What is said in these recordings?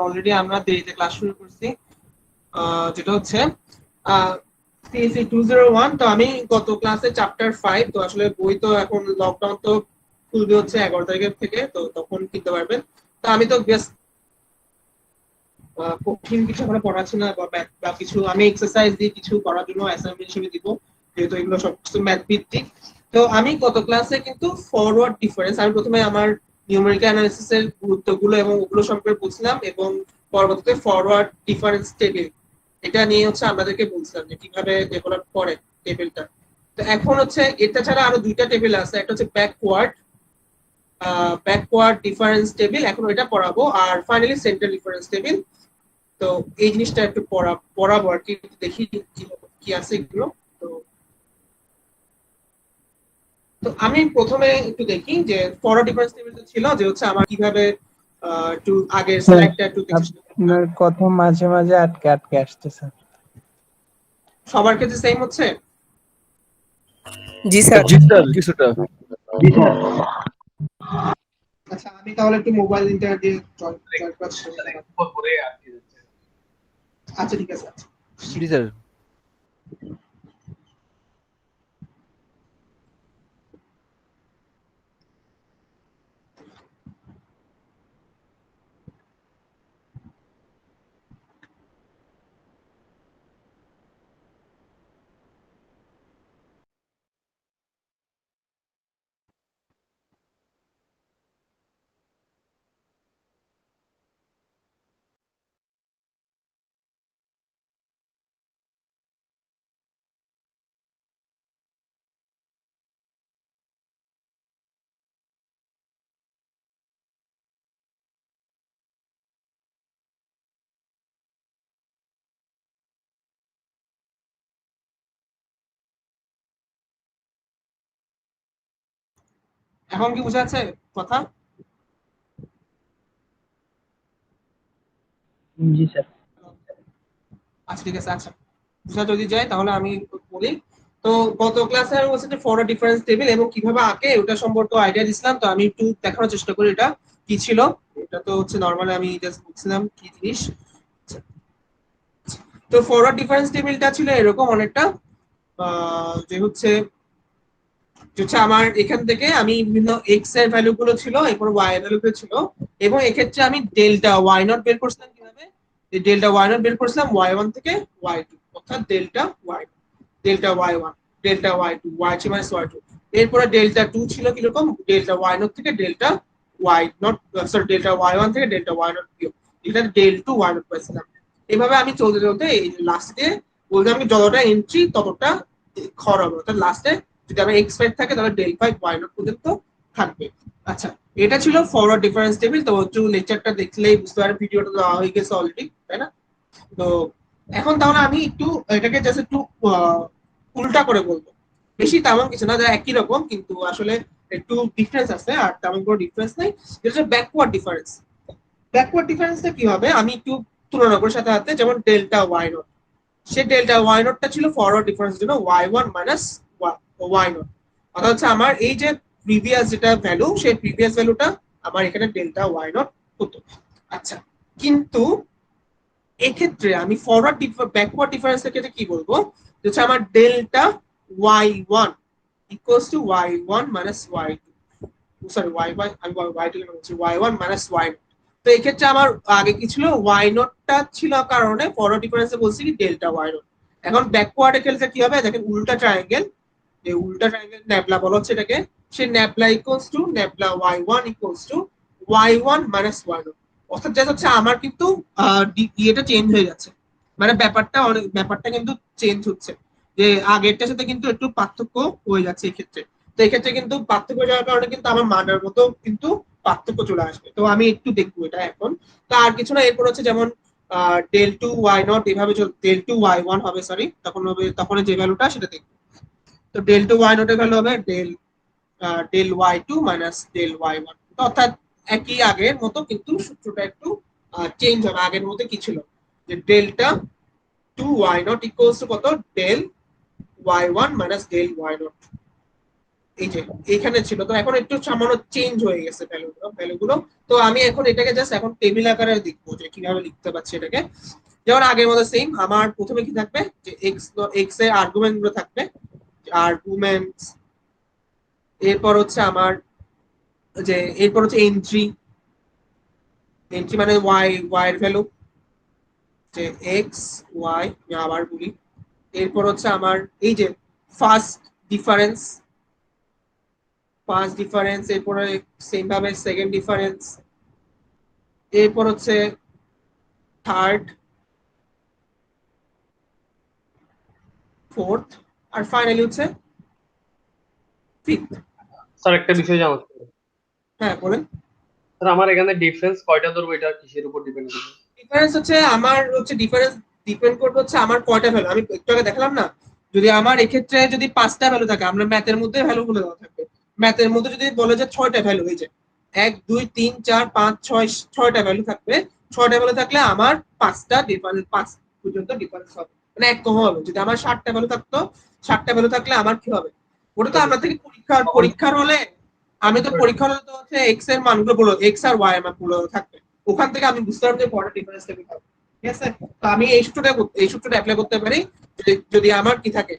Already আমরা দেরিতে class শুরু করছি, যেটা হচ্ছে সিএসসি 201। তো আমি গত ক্লাসে চ্যাপ্টার 5, তো আসলে বই তো এখন লকডাউন তো খুলবে হচ্ছে 11 তারিখের থেকে, তো তখন কিনতে পারবেন। তো আমি তো বেশ কঠিন কিছু এখনো পড়াচ্ছি না, বা কিছু আমি এক্সারসাইজ দিয়ে কিছু করার জন্য অ্যাসাইনমেন্ট হিসেবে দিব, যেহেতু এগুলো সবকিছু ম্যাথ ভিত্তিক। তো আমি গত ক্লাসে কিন্তু ফরওয়ার্ড ডিফারেন্স, আমি প্রথমে আমার নিউমেরিক্যাল অ্যানালিসিস এর গুরুত্বগুলো এবং ওগুলো সম্পর্কে বুঝলাম, এবং পরবর্তীতে ফরওয়ার্ড ডিফারেন্স টেবিল এটা নিয়ে হচ্ছে আমাদেরকে বলছিলাম যে কিভাবে ডেভেলপ করে টেবিলটা। তো এখন হচ্ছে এটা ছাড়া আরো দুইটা টেবিল আছে, একটা হচ্ছে ব্যাকওয়ার্ড ডিফারেন্স টেবিল, এখন এটা পড়াবো, আর ফাইনালি সেন্টার ডিফারেন্স টেবিল। তো এই জিনিসটা একটু পড়াবো আর কি, দেখি কি আছে এগুলো। তো তো আমি প্রথমে একটু দেখি যে ফরওয়ার্ড ডিফারেন্স টেবিল ছিল যে হচ্ছে আমার কিভাবে একটু আগের স্যার, স্লাইডটা একটু দেখে। আপনার কথা মাঝে মাঝে আটকে আটকে আসতেছে। সবার ক্ষেত্রে সেম হচ্ছে? জি স্যার। জি স্যার, কিছুটা। আচ্ছা, আমি তাহলে একটু মোবাইল ইন্টারনেট দিয়ে জয়েন করার চেষ্টা করি। আচ্ছা ঠিক আছে। আচ্ছা জি স্যার। এখন কি বোঝা যাচ্ছে কথা? জি স্যার। আচ্ছা ঠিক আছে। আচ্ছা, বোঝা যদি যায় তাহলে আমি বলি। তো গত ক্লাসে আমি বলছি যে ফরওয়ার্ড ডিফারেন্স টেবিল এবং কিভাবে আঁকে ওটা সম্পর্কে আইডিয়া দিছিলাম। তো আমি একটু দেখানোর চেষ্টা করি এটা কি ছিল। এটা তো হচ্ছে নরমালি আমি জাস্ট বলছিলাম কি জিনিস। আচ্ছা, তো ফরওয়ার্ড ডিফারেন্স টেবিলটা ছিল এরকম অনেকটা, যে হচ্ছে আমার এখান থেকে আমি বিভিন্ন এক্স এর ভ্যালু গুলো ছিল, এরপর ওয়াই এর ভ্যালু গুলো ছিল, এবং এক্ষেত্রে আমি ডেল্টা ওয়াই নট বের করছিলাম কিভাবে, ডেল্টা ওয়াই নট বের করছিলাম ওয়াই ওয়ান থেকে ওয়াই টু, অর্থাৎ delta Y one, delta Y two, Y three minus Y two. এরপরে ডেল্টা টু ছিল কিরকম, ডেল্টা ওয়াই নট থেকে delta Y naught, sorry delta Y one থেকে ডেল্টা ওয়াই নট বিয়োগ, এটা ডেল টু ওয়াই নট পাইছিলাম। এভাবে আমি চলতে চলতে এই লাস্টে বললাম কি যতটা এন্ট্রি ততটা খর হবে, অর্থাৎ লাস্টে যদি আমার এক্স ফাইভ থাকে তাহলে ডেল ফাইভ ওয়াই নট পর্যন্ত থাকবে। আচ্ছা, এটা ছিল ফরওয়ার্ড ডিফারেন্স টেবিল। তো একটু লেকচারটা দেখলেই বুঝতে পারেন, ভিডিওটা দেওয়া হয়ে গেছে অলরেডি, তাই না? তো এখন তাহলে আমি একটু এটাকে জাস্ট একটু উল্টা করে বলবো, বেশি তেমন কিছু না, যা একই রকম কিন্তু আসলে একটু ডিফারেন্স আছে, আর তেমন কোনো ডিফারেন্স নেই। যেটা হচ্ছে ব্যাকওয়ার্ড ডিফারেন্স। ব্যাকওয়ার্ড ডিফারেন্সটা কি হবে, আমি একটু তুলনা করার সাথে সাথে, যেমন ডেল্টা ওয়াই নট, সে ডেল্টা ওয়াই নটটা ছিল ফরওয়ার্ড ডিফারেন্স জন্য Y one minus Y naught, অর্থাৎ হচ্ছে আমার এই যে প্রিভিয়াস যেটা ভ্যালু, সেই প্রিভিয়াস ভ্যালুটা আমার এখানে ডেল্টা ওয়াই নট হতো। আচ্ছা, কিন্তু এক্ষেত্রে আমি ফরওয়ার্ড ব্যাকওয়ার্ড ডিফারেন্সের ক্ষেত্রে কি বলবো, যে হচ্ছে আমার delta Y one equals to Y one minus Y two, sorry Y Y, আমি ওয়াই টু কেন বলছি, ওয়াই ওয়ান মাইনাস ওয়াই। তো এই ক্ষেত্রে আমার আগে কি ছিল, ওয়াই নটটা ছিল কারণে ফরওয়ার্ড ডিফারেন্সে বলছি কি ডেল্টা ওয়াই নট। এখন ব্যাকওয়ার্ড ক্ষেত্রে কি হবে, দেখেন উল্টা ট্রায়াঙ্গেল, যে উল্টা ট্রায়াঙ্গেল ন্যাবলা বলা হচ্ছে এটাকে, সেই nabla equals to nabla Y one equals to Y one minus Y naught. অর্থাৎ যা হচ্ছে আমার কিন্তু ইয়েটা চেঞ্জ হয়ে যাচ্ছে, মানে ব্যাপারটা কিন্তু চেঞ্জ হচ্ছে, যে আগেরটার সাথে কিন্তু একটু পার্থক্য হয়ে যাচ্ছে এই ক্ষেত্রে। তো এই ক্ষেত্রে কিন্তু পার্থক্য যাওয়ার কারণে কিন্তু আমার মানের মতো কিন্তু পার্থক্য চলে আসবে। তো আমি একটু দেখবো এটা এখন। তো আর কিছু না, এরপর হচ্ছে যেমন ডেল টু ওয়াই নট এভাবে ডেল টু ওয়াই ওয়ান হবে, সরি তখন হবে, তখন যে ভ্যালুটা সেটা দেখবো। তো ডেল টু ওয়াই নটের ভ্যালু হবে del Y two minus del Y one, অর্থাৎ একই আগের মতো, কিন্তু সূত্রটা একটু চেঞ্জ হবে। আগের মতো কি ছিল, যে delta two why not equals to কত, del Y one minus del Y naught. এই যে এখানে ছিল, তো এখন একটু সামান্য চেঞ্জ হয়ে গেছে ভ্যালুগুলো। তো আমি এখন এটাকে জাস্ট এখন টেবিল আকারে লিখবো যে কিভাবে লিখতে পারছি এটাকে। যেমন আগের মতো সেম, আমার প্রথমে কি থাকবে যে এক্স এর আর্গুমেন্ট গুলো থাকবে, আর্গুমেন্টস। এরপর হচ্ছে আমার যে এরপর হচ্ছে এন্ট্রি, এন্ট্রি মানে ওয়াই এর ভ্যালু, যে এক্স ওয়াই, আবার বলি। এরপর হচ্ছে আমার এই যে ফার্স্ট ডিফারেন্স, এরপরে সেম ভাবে সেকেন্ড ডিফারেন্স, এরপর হচ্ছে থার্ড, ফোর্থ, আর ফাইনালি হচ্ছে ফিফথ। স্যার একটা বিষয় জানার ছিল। হ্যাঁ বলেন। স্যার আমার এখানে ডিফারেন্স কয়টা ধরবো, এটা কিসের উপর ডিপেন্ড করবে? ডিফারেন্স ডিপেন্ড করবে হচ্ছে আমার কয়টা ভ্যালু, আমি একটু আগে দেখালাম না। যদি আমার এক্ষেত্রে যদি 5টা ভ্যালু থাকে, আমরা ম্যাথের মধ্যে ভ্যালু গুলো দেওয়া থাকবে, ম্যাথের মধ্যে যদি বলে যে 6টা ভ্যালু, এই যে 1 2 3 4 5 6, 6টা ভ্যালু থাকবে। 6টা ভ্যালু থাকলে আমার 5টা ডিফারেন্স, 5 পর্যন্ত ডিফারেন্স হবে, মানে এক কম হবে। যদি আমার 7টা ভ্যালু থাকতো, 7টা ভ্যালু থাকলে আমার কি হবে? ওটা তো আমরা থেকে পরীক্ষার হলে, আমি তো পরীক্ষার হলে তো হচ্ছে এক্স এর মানগুলো বলো, এক্স আর ওয়াই এর মানগুলো থাকবে, ওখান থেকে আমি বুঝতে পারবো যে পরের ডিফারেন্স টা কি হবে। ঠিক আছে, তো আমি এই সূত্রটা অ্যাপ্লাই করতে পারি। যদি আমার কি থাকে,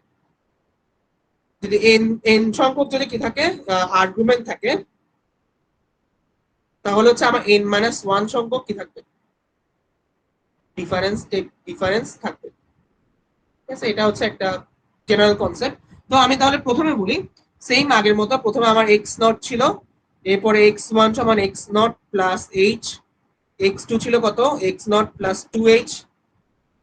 যদি এন এন সংখ্যক যদি কি থাকে, আর্গুমেন্ট থাকে, তাহলে হচ্ছে আমার এন মাইনাস ওয়ান সংখ্যক কি থাকবে, ডিফারেন্স থাকবে। ঠিক আছে, এটা হচ্ছে একটা জেনারেল কনসেপ্ট। তো আমি তাহলে প্রথমে বলি, সেম আগের মতো প্রথমে আমার এক্স নট ছিল, এরপরে এক্স ওয়ান সমান X naught plus H, X two ছিল কত, X naught plus two H,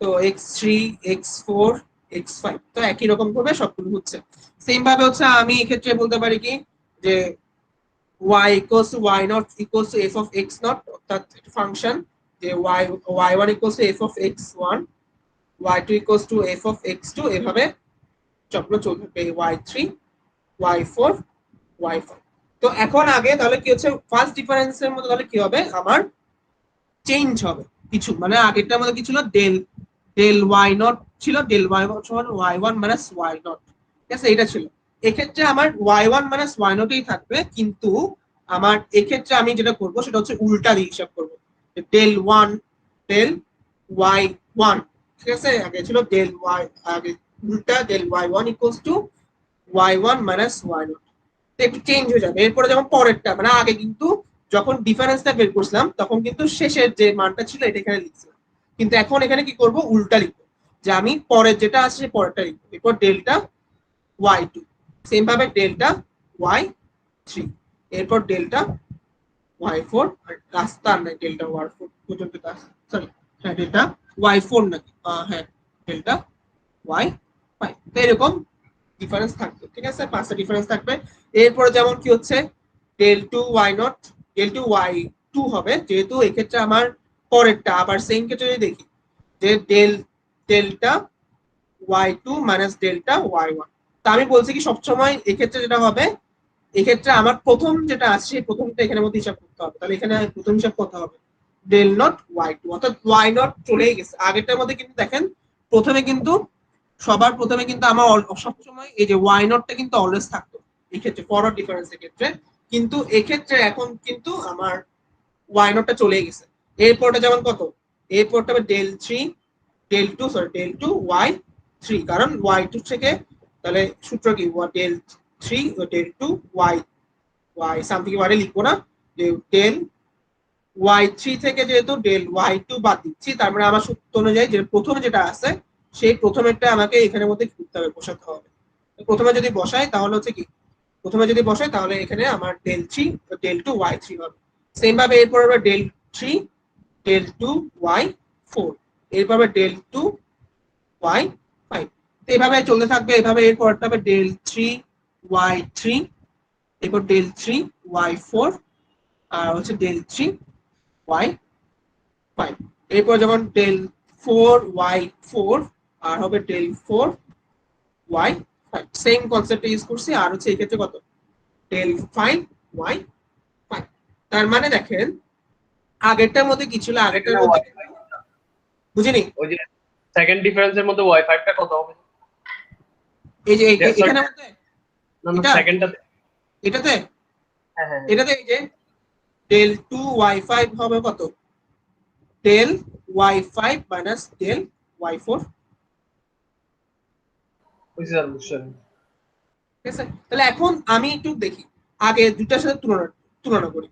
তো X three, X four, X five, তো একই রকম ভাবে সবগুলো হচ্ছে। সেম ভাবে হচ্ছে আমি এক্ষেত্রে বলতে পারি কি, যে y equals to y not equals two f of x not, অর্থাৎ ফাংশন যে y1 equals to f of x1, y2 equals to f of x2, এভাবে চক্র চলতে থাকবে, y3, y4, y5। তো এখন আগে তাহলে কি হচ্ছে, ফার্স্ট ডিফারেন্সের মধ্যে তাহলে কি হবে, আমার চেঞ্জ হবে কিছু, মানে আগেরটার মধ্যে কি ছিল, ডেল ডেল ওয়াই নট ছিল, ডেল ওয়াই সমান Y one minus Y naught. ঠিক আছে, এটা ছিল। এক্ষেত্রে আমার ওয়াই ওয়ান মাইনাস ওয়াই নটই থাকবে, কিন্তু আমার এক্ষেত্রে আমি যেটা করবো সেটা হচ্ছে উল্টা দিয়ে হিসাব করবো, del one, del Y one. ঠিক আছে, আগে ছিল ডেল ওয়াই, আগে উল্টা del Y one equals to Y one minus Y naught. একটু চেঞ্জ হয়ে যাবে এরপরে, যেমন পরেরটা, মানে আগে কিন্তু যখন ডিফারেন্সটা বের করছিলাম তখন কিন্তু শেষের যে মানটা ছিল এটা এখানে লিখছিলাম, কিন্তু এখন এখানে কি করব, উল্টা লিখবো, যে আমি পরের যেটা আছে সেই পরেরটা লিখবো। এরপর ডেল্টা ওয়াই টু, সেম ভাবে ডেল্টা ওয়াই থ্রি, এরপর ডেল্টা ওয়াই ফোর, আর রাস্তা নাই ডেল্টা ওয়াই ফোর পর্যন্ত, সরি, হ্যাঁ ডেল্টা ওয়াই ফোর নাকি, হ্যাঁ ডেল্টা ওয়াই ফাইভ। তো এরকম ডিফারেন্স থাকবে। ঠিক আছে, 5টা ডিফারেন্স থাকবে। এরপরে যেমন কি হচ্ছে, del two why not, del two Y two হবে, যেহেতু এক্ষেত্রে আমার পরেরটা আবার সেম ক্ষেত্রে যদি দেখি, যে delta Y two minus delta Y one. তা আমি বলছি কি সবসময় এক্ষেত্রে যেটা হবে, এক্ষেত্রে আমার প্রথম যেটা আছে সেই প্রথমটা এখানের মধ্যে হিসাব করতে হবে। তাহলে এখানে প্রথম হিসাব করতে হবে ডেল নট ওয়াই টু, অর্থাৎ ওয়াই নট চলেই গেছে। আগেরটার মধ্যে কিন্তু দেখেন প্রথমে কিন্তু সবার প্রথমে কিন্তু আমার সবসময় এই যে ওয়াই নটটা কিন্তু অলওয়েজ থাকতো এই ক্ষেত্রে, ফরওয়ার্ড ডিফারেন্সের ক্ষেত্রে। কিন্তু এক্ষেত্রে এখন কিন্তু আমার ওয়াই নটটা চলে গেছে। এরপরটা যেমন কত, এরপরটা হবে del three, del two Y three, কারণ ওয়াই টু থেকে, তাহলে সূত্র কি, del three del two Y Y something Y লিখবো না, যে ডেল ওয়াই থ্রি থেকে যেহেতু ডেল ওয়াই টু বাদ দিচ্ছি, তার মানে আমার সূত্র অনুযায়ী যে প্রথমে যেটা আছে সেই প্রথমেরটা আমাকে এখানের মধ্যে করতে হবে, বসাতে হবে। প্রথমে যদি বসাই তাহলে হচ্ছে কি, প্রথমে যদি বসাই তাহলে এখানে আমার del three del two Y three হবে। সেম ভাবে এরপর হবে del three del two Y four, এরপর হবে ডেল টু ওয়াই ফাইভ। এইভাবে চলতে থাকবে। এভাবে এরপরটা হবে ডেল থ্রি ওয়াই থ্রি, এরপর ডেল থ্রি ওয়াই ফোর, আর হচ্ছে ডেল থ্রি ওয়াই ফাইভ। এরপর যেমন ডেল ফোর ওয়াই ফোর, আর হবে del four Y five, same concept use করছি। আর হচ্ছে এই ক্ষেত্রে কত, ডেল ফাইভ ওয়াই ফাইভ। তার মানে দেখেন আগেরটার মধ্যে কি ছিল, আগেরটার মধ্যে বুঝিনি, ওই যে সেকেন্ড ডিফারেন্সের মধ্যে ওয়াই ফাইভটা কত হবে? এই যে এখানের মধ্যে না না, এটা সেকেন্ডটাতে এটাতে হ্যাঁ হ্যাঁ এটাতে এই যে ডেল 2y5 হবে কত, del y5 minus del y4। বুঝছি স্যার, বুঝছি। ঠিক আছে, তাহলে এখন আমি একটু দেখি আগে দুটার সাথে তুলনা তুলনা করি।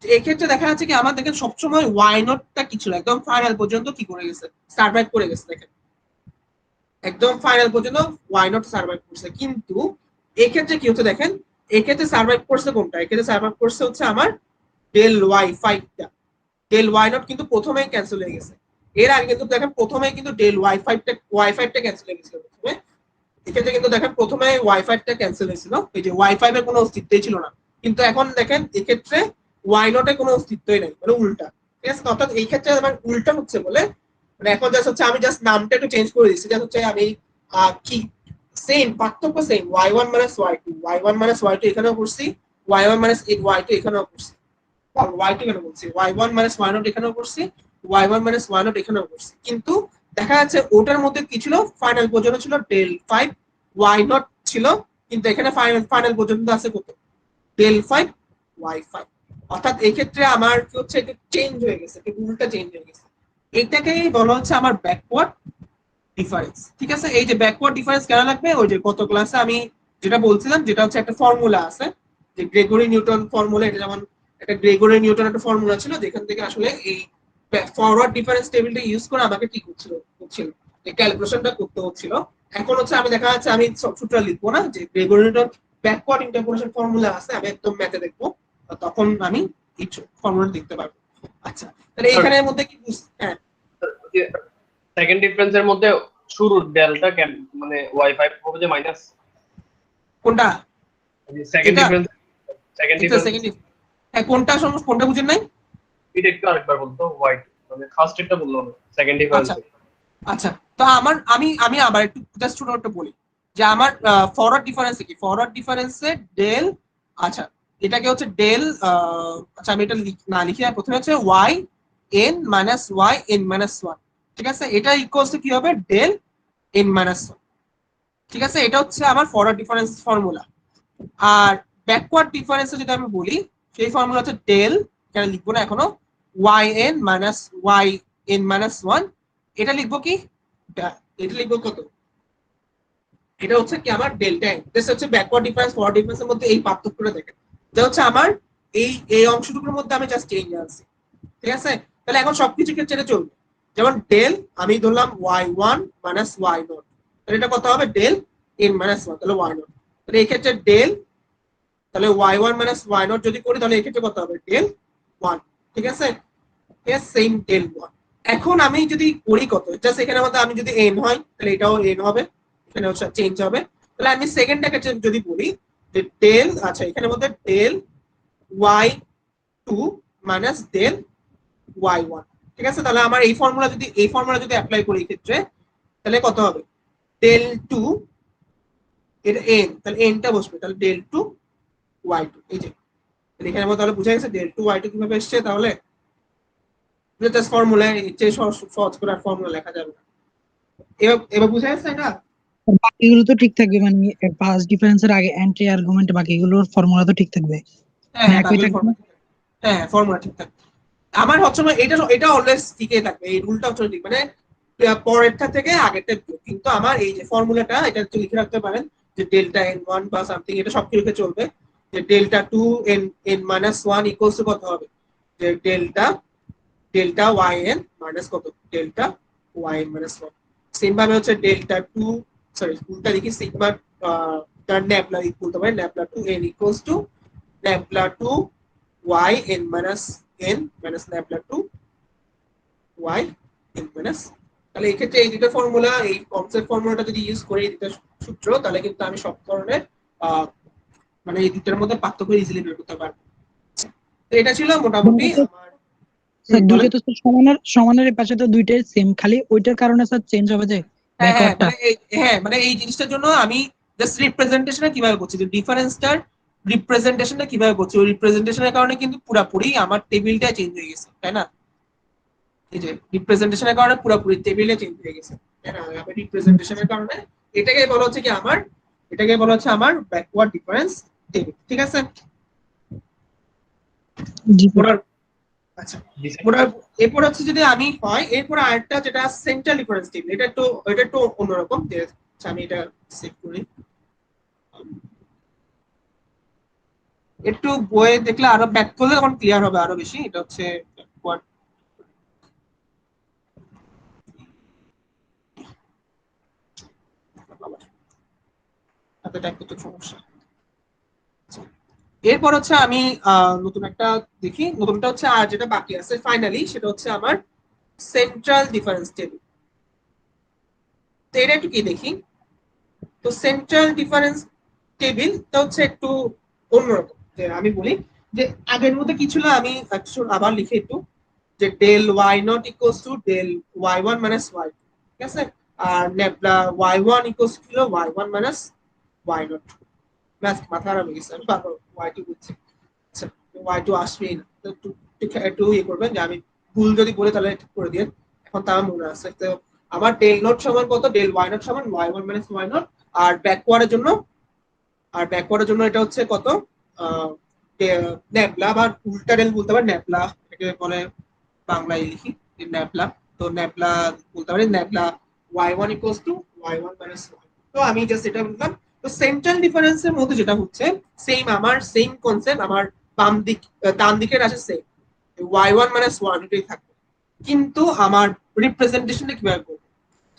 এক্ষেত্রে দেখা যাচ্ছে কি আমার দেখেন সবসময় ওয়াই নটটা কি ছিল, একদম ফাইনাল পর্যন্ত কি করে গেছে, সার্ভাইভ করে গেছে। দেখেন একদম ফাইনাল পর্যন্ত ওয়াই নট সার্ভাইভ করছে, কিন্তু এক্ষেত্রে কি হচ্ছে দেখেন, এক্ষেত্রে সার্ভাইভ করছে কোনটা, এক্ষেত্রে সার্ভাইভ করছে হচ্ছে আমার ডেল ওয়াই ফাইভটা। ডেল ওয়াই নট কিন্তু প্রথমেই ক্যান্সেল হয়ে গেছে। এর আগে কিন্তু দেখেন প্রথমেই কিন্তু ডেল ওয়াই ফাইভটা ক্যান্সেল হয়ে গেছিল প্রথমে। এক্ষেত্রে কিন্তু দেখেন প্রথমে ওয়াইফাইটা ক্যান্সেল হয়েছিল, এই যে ওয়াইফাই এর কোনো অস্তিত্বই ছিল না, কিন্তু এখন দেখেন এক্ষেত্রে ওয়াই নটের কোনো অস্তিত্বই নেই, মানে উল্টা। ঠিক আছে, অর্থাৎ এই ক্ষেত্রে আমার উল্টা হচ্ছে বলে মানে এখন জাস্ট হচ্ছে আমি জাস্ট নামটা একটু চেঞ্জ করে দিচ্ছি, জাস্ট হচ্ছে আমি কি সেম পার্থক্য same y1 minus y2, y1 minus y2 এখানেও করছি, y1 মাইনাস y2 এখানেও করছি, y2 কেন বলছি, y1 মাইনাস y0 এখানেও করছি, y1 মাইনাস y0 এখানেও করছি, কিন্তু দেখা যাচ্ছে ওটার মধ্যে কি ছিল, ফাইনাল পর্যন্ত ছিল ডেল 5 y0 ছিল, কিন্তু এখানে ফাইনাল ফাইনাল পর্যন্ত আছে কত, ডেল 5 y5। অর্থাৎ এই ক্ষেত্রে আমার কি হচ্ছে, একটু চেঞ্জ হয়ে গেছে, একটু উল্টা চেঞ্জ হয়ে গেছে। এটাকেই বলা হচ্ছে আমার ব্যাকওয়ার্ড ডিফারেন্স। ঠিক আছে, এই যে ব্যাকওয়ার্ড ডিফারেন্স কেন লাগবে, ওই যে গত ক্লাসে আমি যেটা বলছিলাম, যেটা হচ্ছে একটা ফর্মুলা আছে, যে গ্রেগরি নিউটন ফর্মুলা, এটা যেমন একটা গ্রেগরি নিউটন একটা ফর্মুলা ছিল, যেখান থেকে আসলে এই ফরওয়ার্ড ডিফারেন্স টেবিলটা ইউজ করে আমাকে কি হচ্ছিল এই ক্যালকুলেশনটা করতে হচ্ছিল। এখন হচ্ছে আমি দেখা যাচ্ছে আমি সূত্রটা লিখবো না, যে Gregory Newton backward interpolation formula আছে, আমি একদম ম্যাথে দেখবো, তখন আমি এই ফর্মুলা দেখতে পারবো। আচ্ছা, তাহলে এখানের মধ্যে কি হ্যাঁ, সেকেন্ড ডিফারেন্সের মধ্যে শুরুর ডেলটা কেন মানে y5 হবে যে মাইনাস, কোনটা সেকেন্ড এটা, ডিফারেন্স, সেকেন্ড ডিফারেন্স সেকেন্ড হ্যাঁ, কোনটা সমস্যা, কোনটা বুঝেন নাই? এটা একটু আরেকবার বলতো, y মানে ফার্স্ট এটা বললাম, সেকেন্ড ডিফারেন্স। আচ্ছা আচ্ছা, তো আমার আমি আমি আবার একটু জাস্ট ছোট একটা বলি, যে আমার ফরওয়ার্ড ডিফারেন্স কি, ফরওয়ার্ড ডিফারেন্সে ডেল, আচ্ছা এটাকে হচ্ছে ডেল, আচ্ছা আমি এটা না লিখি, প্রথমে হচ্ছে Y N minus Y N minus one. ঠিক আছে, এটা ইকুয়ালস টু কি হবে, ডেল এন মাইনাস ওয়ান। ঠিক আছে, এটা হচ্ছে আমার ফরওয়ার্ড ডিফারেন্স ফর্মুলা। আর ব্যাকওয়ার্ড ডিফারেন্সে যদি আমি বলি, সেই ফর্মুলা হচ্ছে ডেল, এখানে লিখবো না এখনো, Y N minus Y N minus one. এটা লিখবো কি, এটা লিখবো কত, এটা হচ্ছে কি আমার ডেল্টা এন। দিস হচ্ছে ব্যাকওয়ার্ড ডিফারেন্স ফরওয়ার্ড ডিফারেন্সের মধ্যে এই পার্থক্যটা দেখেন, যা হচ্ছে আমার এই এই অংশটুকুর মধ্যে আমি জাস্ট চেঞ্জ আনছি। ঠিক আছে, তাহলে এখন সবকিছু ক্ষেত্রে এটা চলবে, যেমন ডেল আমি ধরলাম y1 মাইনাস y0, তাহলে এটা কত হবে, ডেল n মাইনাস 1, তাহলে y0, তাহলে এই ক্ষেত্রে ডেল, তাহলে y1 মাইনাস y0 যদি করি, তাহলে এই ক্ষেত্রে কত হবে, ডেল 1। ঠিক আছে, সেম ডেল 1। এখন আমি যদি করি কত, জাস্ট এখানে মধ্যে আমি যদি n হয়, তাহলে এটাও n হবে, এখানে হচ্ছে চেঞ্জ হবে। তাহলে আমি সেকেন্ডটাকে যদি বলি, যে ডেল, আচ্ছা এখানে মধ্যে del y2 minus del y1। ঠিক আছে, তাহলে আমার এই ফর্মুলা যদি অ্যাপ্লাই করি এই ক্ষেত্রে, তাহলে কত হবে, ডেল 2, এটা n, তাহলে nটা বসবে, তাহলে ডেল 2 y2। এই যে এখানে আমার তাহলে বুঝা গেছে ডেল 2 y2 কিভাবে এসেছে, তাহলে জাস্ট ফর্মুলা, যে সহজ করে ফর্মুলা লেখা যাবে না। এবার এবার বুঝা গেছে না? বাকিগুলো তো ঠিক থাকবে, মানে ফার্স্ট ডিফারেন্সের আগে এন্ট্রি আর্গুমেন্ট বাকিগুলোর ফর্মুলা তো ঠিক থাকবে, হ্যাঁ মানে একই থাকবে। হ্যাঁ ফর্মুলা ঠিক থাকবে। আমার হচ্ছে এটা এটা অলওয়েজ ঠিকই থাকবে, এই রুলটা হচ্ছে ঠিক, মানে পরেরটা থেকে আগেরটা বিয়োগ। কিন্তু আমার এই যে ফর্মুলাটা, এটা একটু লিখে রাখতে পারেন, যে ডেল্টা এন ওয়ান বা সামথিং, এটা সব কিছুতে চলবে, যে delta two N N minus one equals to কত হবে, যে delta delta Y N minus কত, delta Y N minus one. Same ভাবে হচ্ছে ডেল্টা টু, সরি উল্টা দেখি, সিগমা তার ন্যাপলা বলতে পারি, nabla two n equals to nabla two y N minus n minus nabla two y N minus. তাহলে এই ক্ষেত্রে এই দুটো ফর্মুলা, এই কনসেপ্ট ফর্মুলাটা যদি ইউজ করি, এই দুটো সূত্র, তাহলে কিন্তু আমি সব ধরনের মানে এই দুটোর মধ্যে পার্থক্য ইজিলি বের করতে পারবো। তো এটা ছিল মোটামুটি আমার, স্যার দুইটা তো সমানের সমানের পাশে তো দুইটাই সেম, খালি ওইটার কারণে স্যার চেঞ্জ হবে যে ব্যাকওয়ার্ডটা। মানে এই জিনিসটার জন্য আমি জাস্ট রিপ্রেজেন্টেশনটা কিভাবে করছি, যে ডিফারেন্সটার রিপ্রেজেন্টেশনটা কিভাবে করছি, ওই রিপ্রেজেন্টেশনের কারণে কিন্তু পুরোপুরি আমার টেবিলটা চেঞ্জ হয়ে গেছে, তাই না? এই যে রিপ্রেজেন্টেশনের কারণে পুরোপুরি টেবিলে চেঞ্জ হয়ে গেছে, তাই না? আমি রিপ্রেজেন্টেশনের কারণে, এটাকে বলা হচ্ছে কি আমার, এটাকে বলা হচ্ছে আমার ব্যাকওয়ার্ড ডিফারেন্স টেবিল, ঠিক আছে? জি স্যার। ওনার আচ্ছা, ওনার এরপর হচ্ছে যদি আমি হয় এরপর আরেকটা যেটা সেন্ট্রাল ডিফারেন্স টেবিল, এটা একটু অন্যরকম। আচ্ছা, আমি এটা সেভ করি। একটু বইয়ে দেখলে আরো ব্যাক করলে তখন ক্লিয়ার হবে আরো বেশি। এটা হচ্ছে হাতে টাইপ করতে সমস্যা। এরপর হচ্ছে আমি নতুন একটা দেখি, নতুনটা হচ্ছে আর যেটা বাকি আছে ফাইনালি সেটা হচ্ছে আমার সেন্ট্রাল ডিফারেন্স টেবিল। তো এটা একটু কি দেখি। তো সেন্ট্রাল ডিফারেন্স টেবিলটা হচ্ছে একটু অন্যরকম। যে আমি বলি যে আগের মধ্যে কি ছিল, আমি আবার লিখে একটু, যে del why not equals to del Y one minus Y, ঠিক আছে? আর nabla Y one equals to Y one minus Y naught. মাথা খারাপ হয়ে গেছে, আমি বারবার ওয়াই টু বুঝছি। আচ্ছা, ওয়াই টু আসবেই না, তো একটু ইয়ে করবেন যে আমি ভুল যদি বলে তাহলে ঠিক করে দিয়ে। এখন তা আমার মনে আছে। তো আমার ডেল নট সমান কত, ডেল ওয়াই নট সমান Y one minus Y naught. আর ব্যাকওয়ার্ডের জন্য এটা হচ্ছে কত, ন্যাপলা বা উল্টা ডেল বলতে পারি, ন্যাপলা এটাকে বলে বাংলায় লিখি ন্যাপলা। তো ন্যাপলা বলতে পারি nabla y one equals to Y one minus y. তো আমি জাস্ট এটা বললাম। তো সেন্ট্রাল ডিফারেন্সের মধ্যে যেটা হচ্ছে সেম কনসেপ্ট আমার ডান দিকের আছে same, y one minus one এটাই থাকবে। কিন্তু আমার রিপ্রেজেন্টেশনটা কিভাবে করবো,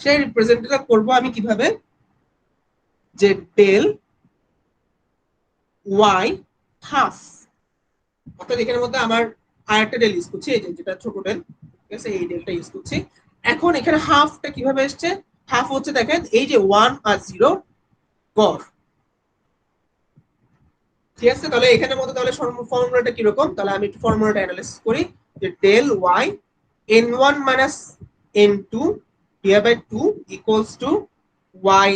সেই রিপ্রেজেন্টেশন করবো আমি কিভাবে, যে ডেল ওয়াই হাফ, অর্থাৎ এখানের মধ্যে আমার আরেকটা ডেল ইউজ করছি, এই যেটা ছোট ডেল, ঠিক আছে? এই ডেলটা ইউজ করছি। এখন এখানে হাফটা কিভাবে এসছে, হাফ হচ্ছে দেখেন এই যে 1 আর 0 গড়, ঠিক আছে? তাহলে এখানের মধ্যে তাহলে ফর্মুলাটা কিরকম, তাহলে আমি একটু ফর্মুলাটা অ্যানালাইসিস করি, যে del y n1 minus n2 divide by 2 equals to y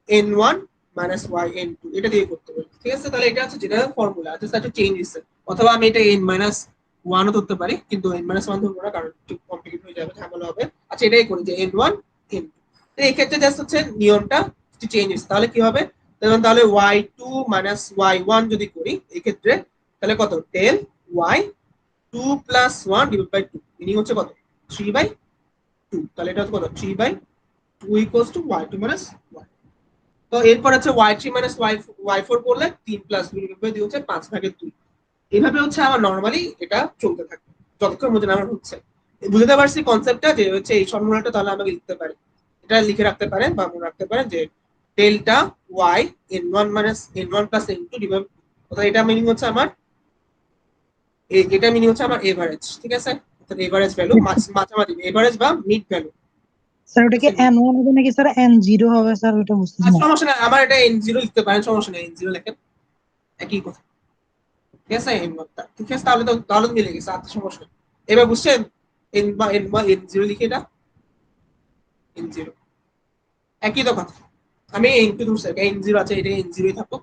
n1 minus y n2, এটা দিয়ে করতে পারি, ঠিক আছে? তাহলে এটা হচ্ছে জেনারেল ফর্মুলা, জাস্ট একটা চেঞ্জ দিচ্ছে। অথবা আমি এটা n মাইনাস 1 ও ধরতে পারি, কিন্তু n মাইনাস 1 ধরবো না, কারণ একটু কমপ্লিকেট হয়ে যাবে, ঝামেলা হবে। আচ্ছা, এটাই করি যে n1 n2। তো এই ক্ষেত্রে জাস্ট হচ্ছে নিয়মটা একটু চেঞ্জ হচ্ছে। তাহলে কি হবে, তাহলে y2 মাইনাস y1 যদি করি এই ক্ষেত্রে, তাহলে কত, del y 2 plus 1 divide by 2, meaning হচ্ছে কত, 3/2। তাহলে এটা হচ্ছে কত, 3/2 equals to y2 minus y। তো এরপর হচ্ছে y3 মাইনাস y4 করলে 3 প্লাস 2 হচ্ছে 5/2। এইভাবে হচ্ছে আমার নরমালি এটা চলতে থাকে যতক্ষণ মধ্যে আমার হচ্ছে। বুঝতে পারছি কনসেপ্টটা, যে হচ্ছে এই ফর্মুলাটা তাহলে আমাকে লিখতে পারে, এটা লিখে রাখতে পারেন বা মনে রাখতে পারেন, যে delta y n1 minus n1 plus n2 divide, অর্থাৎ এটা মিনিং হচ্ছে আমার এটা মিনিং হচ্ছে আমার এভারেজ, ঠিক আছে? অর্থাৎ এভারেজ ভ্যালু, মাঝামাঝি এভারেজ বা মিড ভ্যালু। স্যার ওটা কি n1 হবে নাকি স্যার n0 হবে স্যার, ওটা বুঝতেছি না। সমস্যা নাই, আমার এটা n0 লিখতে পারেন, সমস্যা নেই, n0 লেখেন, একই কথা, ঠিক আছে? ঠিক আছে, তাহলে মিলে গেছে, আর সমস্যা নেই। এবার বুঝছেন, n বা n0 লিখে এটা n0 একই তো কথা। আমি n2 ধরছি, এটা n0 আছে, এটা n0ই থাকো,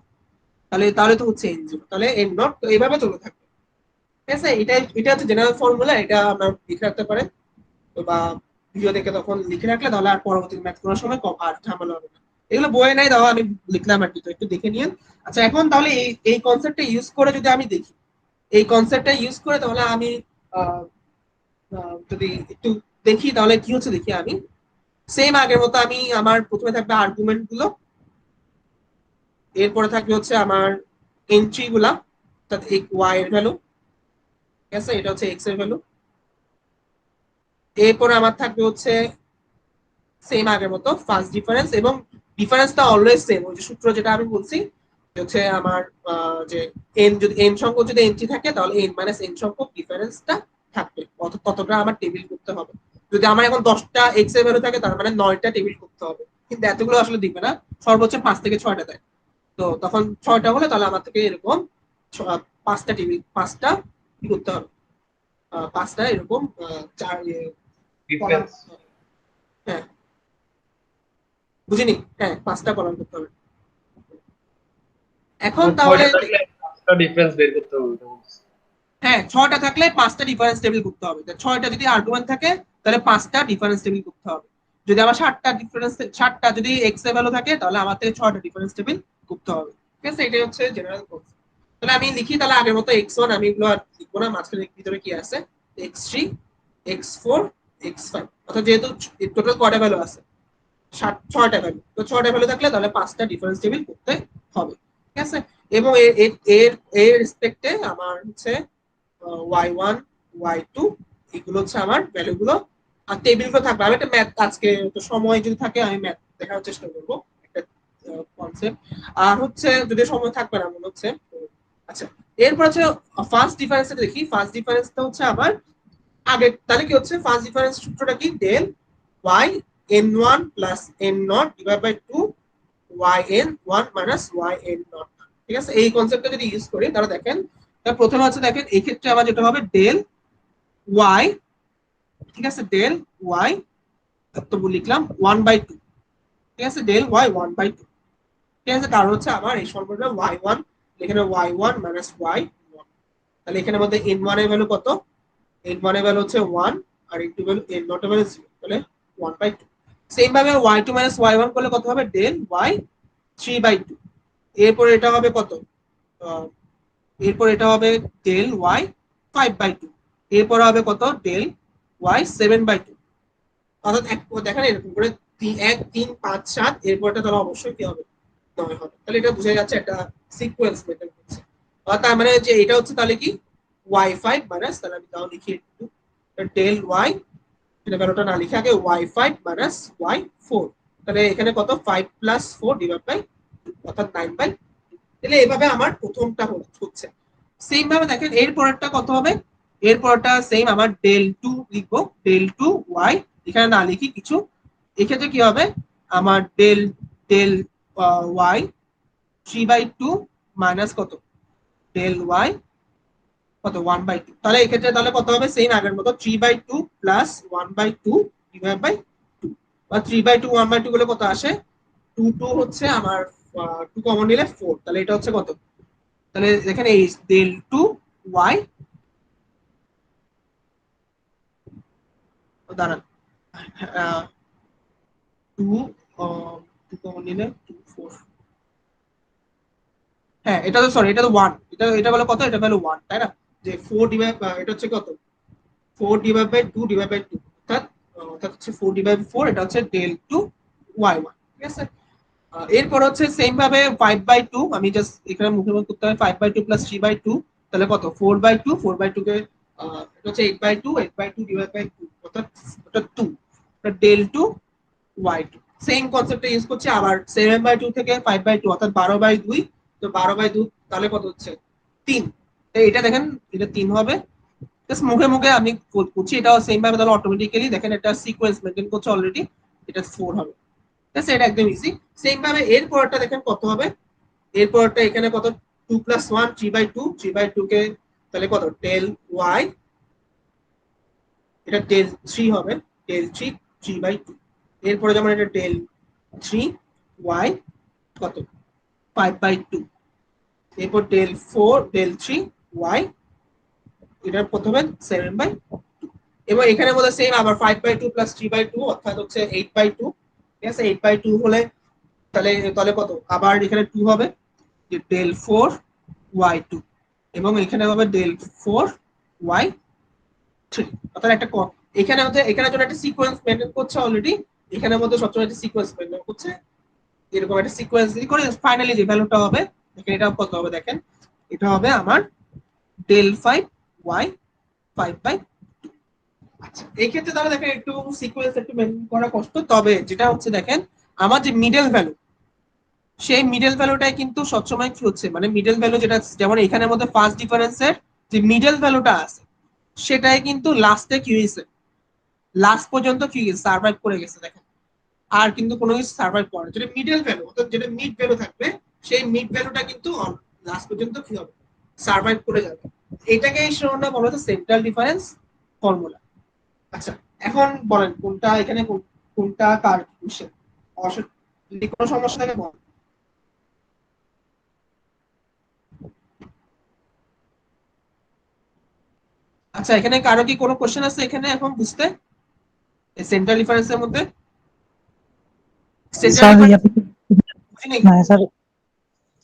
তাহলে তো হচ্ছে n0, তাহলে n0 তো এইভাবে চলতে থাকবে, ঠিক আছে? এটা হচ্ছে জেনারেল ফর্মুলা, এটা আমরা লিখে রাখতে পারেন। তো বা ভিডিও দেখে তখন লিখে রাখলে তাহলে আর পরবর্তী ম্যাথ করার সময় আর ঝামেলা হবে না। এগুলো বইয়ে নাই দাও, আমি লিখলাম আর কি, তো একটু দেখে নিন। আচ্ছা, এখন তাহলে এই কনসেপ্টটা ইউজ করে যদি আমি দেখি, এই কনসেপ্টটা ইউজ করে তাহলে আমি যদি একটু দেখি তাহলে কি হচ্ছে দেখি। আমি সেম আগের মতো আমি আমার প্রথমে থাকবে আর্গুমেন্ট গুলো, এরপরে থাকবে হচ্ছে আমার এন্ট্রি গুলা, অর্থাৎ ওয়াই এর ভ্যালু, ঠিক আছে? এটা হচ্ছে এক্স এর ভ্যালু। এরপরে আমার থাকবে হচ্ছে সেম আগের মতো ফার্স্ট ডিফারেন্স, এবং ডিফারেন্সটা অলওয়েজ সেম, ওই যে সূত্র যেটা আমি বলছি, হচ্ছে আমার যে এন সংখ্যক যদি এন্ট্রি থাকে তাহলে n মাইনাস n সংখ্যক ডিফারেন্সটা থাকবে, ততটা আমার টেবিল করতে হবে। যদি আমার এখন 10টা এক্স এর ভ্যালু থাকে, তার মানে 9টা টেবিল করতে হবে, কিন্তু এতগুলো আসলে দিবে না, সর্বোচ্চ 5 থেকে 6টা দেয়। তো তখন 6টা হলে তাহলে আমার থেকে এরকম 5টা টেবিল, 5টা কি করতে হবে, 5টা এরকম চার ডিফারেন্স। হ্যাঁ, বুঝিনি, হ্যাঁ 5টা কলাম করতে হবে। এখন তাহলে ডিফারেন্স বের করতে হবে। হ্যাঁ, 6টা থাকলে 5টা ডিফারেন্স টেবিল করতে হবে। 6টা যদি আর্গুমেন্ট থাকে তাহলে 5টা ডিফারেন্স টেবিল করতে হবে। যদি আমার 7টা যদি এক্স এর ভ্যালু থাকে তাহলে আমার থেকে 6টা ডিফারেন্স টেবিল করতে হবে, ঠিক আছে, এটাই হচ্ছে জেনারেল কনসেপ্ট। তাহলে আমি লিখি, তাহলে আগের মতো x1 আমি এগুলো আর লিখবো না, মাঝখানে ভিতরে কি আছে x3 x4 x5, অর্থাৎ যেহেতু টোটাল কয়টা ভ্যালু আছে 6টা ভ্যালু, তো 6টা ভ্যালু থাকলে তাহলে 5টা ডিফারেন্স টেবিল করতে হবে, ঠিক আছে। এবং এর রেসপেক্টে আমার হচ্ছে y1 y2 এগুলো হচ্ছে আমার ভ্যালুগুলো, আর টেবিলগুলো থাকবে। আমি একটা ম্যাথ আজকে তো সময় যদি থাকে আমি ম্যাথ দেখার চেষ্টা করবো, একটা কনসেপ্ট। আর হচ্ছে যদি সময় থাকবে না মনে হচ্ছে। আচ্ছা, এরপর হচ্ছে ফার্স্ট ডিফারেন্সটা দেখি। ফার্স্ট ডিফারেন্সটা হচ্ছে আমার আগে, তাহলে কি হচ্ছে ফার্স্ট ডিফারেন্স সূত্রটা কি, del y n1 plus n not divide by 2 y n1 minus y n not, ঠিক আছে। এই কনসেপ্টটা যদি ইউজ করি তাহলে দেখেন, তাহলে প্রথমে হচ্ছে দেখেন এই ক্ষেত্রে আমার যেটা হবে ডেল y, ঠিক আছে, ডেল y তো লিখলাম 1/2, ঠিক আছে, ডেল y 1/2, ঠিক আছে। কারণ হচ্ছে আমার এই সম্পর্কটা y1, এখানে y1 মাইনাস y1, তাহলে এখানে মধ্যে n1 এর ভ্যালু কত, n1 এর ভ্যালু হচ্ছে 1 আর n2 ভ্যালু n0 এর ভ্যালু 0, তাহলে 1/2। সেম ভাবে y2 মাইনাস y1 করলে কত হবে, ডেল y 3/2। এরপর এটা হবে কত, এরপর এটা হবে ডেল y 5/2। এরপর হবে কত, ডেল y 7/2। অর্থাৎ দেখেন এরকম করে 1 3 5 7, এরপরটা তাহলে অবশ্যই কি হবে, 9 হবে। তাহলে এটা বোঝা যাচ্ছে একটা সিকোয়েন্স মেনটেন করছে। আর তার মানে যে এটা হচ্ছে তাহলে কি y5 মাইনাস, তাহলে আমি তাও লিখি একটু, ডেল y, এটা ভ্যালুটা না লিখে আগে y5 মাইনাস y4, তাহলে এখানে কত 5 প্লাস 4 ডিভাইড বাই, অর্থাৎ 9/, তাহলে এইভাবে আমার প্রথমটা হচ্ছে। সেম ভাবে দেখেন এর পরেরটা কত হবে, এর পরেরটা সেম আমার ডেল 2 লিখবো, ডেল 2 y, এখানে না লিখি কিছু। এক্ষেত্রে কি হবে আমার ডেল ডেল y 3/2 মাইনাস কত, ডেল y কত 1/2, তাহলে এক্ষেত্রে তাহলে কত হবে, সেম আগের মতো 3/2 প্লাস 1/2 ডিভাইড বাই 2, বা 3/2 1/2 গুলো কত আসে, 2 2 হচ্ছে আমার 2 কমন নিলে 4, তাহলে এটা হচ্ছে কত, তাহলে দেখেন এই ডেল 2 y, দাঁড়ান 2 2 কমন নিলে 2 4, হ্যাঁ এটা তো সরি, এটা তো 1, এটা বলে কত, এটা ভ্যালু 1 তাই না, যে 4 ডিভাইড, এটা হচ্ছে কত 4 ডিভাইড বাই 2 ডিভাইড বাই 2, অর্থাৎ অর্থাৎ হচ্ছে 4 ডিভাইড 4, এটা হচ্ছে ডেল 2 y1, ঠিক আছে। এরপর হচ্ছে সেম ভাবে 5/2, আমি জাস্ট এখানে মুখে মুখে করতে হবে 5/2 প্লাস 3/2, তাহলে কত 4/2, 4/2 কে এটা হচ্ছে 8/2, 8/2 ডিভাইড বাই 2, অর্থাৎ এটা 2, এটা ডেল 2 y2। সেম কনসেপ্টটা ইউজ করছি আবার 7/2 থেকে 5/2, অর্থাৎ 12/2, তো 12/2 তাহলে কত হচ্ছে 3, তো এটা দেখেন এটা 3 হবে, জাস্ট মুখে মুখে আমি করছি, এটাও সেম ভাবে তাহলে অটোমেটিক্যালি দেখেন এটা সিকোয়েন্স মেইনটেইন করছে অলরেডি, এটা 4 হবে, ঠিক আছে, এটা একদম ইজি। সেম ভাবে এর পরটা দেখেন কত হবে, এর পরটা এখানে কত 2 প্লাস 1 3/2, 3/2 কে তাহলে কত ডেল y, এটা ডেল 3 হবে, ডেল 3 3/2, এরপরে যেমন এটা ডেল 3 y কত 5/2, এরপর ডেল 4 ডেল 3 y, এটা প্রথমে 7/2, এবং এখানে মধ্যে সেম আবার 5/2 প্লাস 3/2, অর্থাৎ হচ্ছে 8/2, ঠিক আছে। 8/2 হলে তাহলে তাহলে কত, আবার এখানে 2 হবে, যে ডেল 4 y2, এবং এখানে হবে ডেল 4 y3, অর্থাৎ একটা এখানে মধ্যে এখানে জন্য একটা সিকোয়েন্স মেইনটেইন করছে অলরেডি, এখানের মধ্যে সবসময় একটা সিকোয়েন্স মেইনটেইন করছে, এরকম একটা সিকোয়েন্স দিয়ে করে ফাইনালি যে ভ্যালুটা হবে দেখেন এটা কত হবে, দেখেন এটা হবে আমার ডেল 5 y 5/2। আচ্ছা এই ক্ষেত্রে তাহলে দেখেন একটু সিকোয়েন্স একটু মেইনটেইন করা কষ্ট, তবে যেটা হচ্ছে দেখেন আমার যে মিডল ভ্যালু, সেই মিডল ভ্যালুটাই কিন্তু সবসময় কি হচ্ছে, মানে মিডল ভ্যালু যেটা যেমন এখানের মধ্যে ফার্স্ট ডিফারেন্সের যে মিডল ভ্যালুটা আছে সেটাই কিন্তু লাস্টে কি হয়েছে, লাস্ট পর্যন্ত কি সার্ভাইভ করে গেছে দেখেন, আর কিন্তু কোনো কিছু সার্ভাইভ করে, যেটা মিডল ভ্যালু অর্থাৎ যেটা মিড ভ্যালু থাকবে সেই মিড ভ্যালুটা কিন্তু লাস্ট পর্যন্ত কি হবে, সার্ভাইভ করে যাবে। এটাকে এই সময় বলা হচ্ছে সেন্ট্রাল ডিফারেন্স ফর্মুলা। আচ্ছা এখন বলেন কোনটা এখানে কোনটা কার কোশ্চেন, যদি কোনো সমস্যা থাকে বলেন। আচ্ছা এখানে কারো কি কোনো কোশ্চেন আছে এখানে এখন বুঝতে, এই সেন্ট্রাল ডিফারেন্সের মধ্যে সেন্ট্রাল স্যার ডিফারেন্স বুঝি নাই? না স্যার,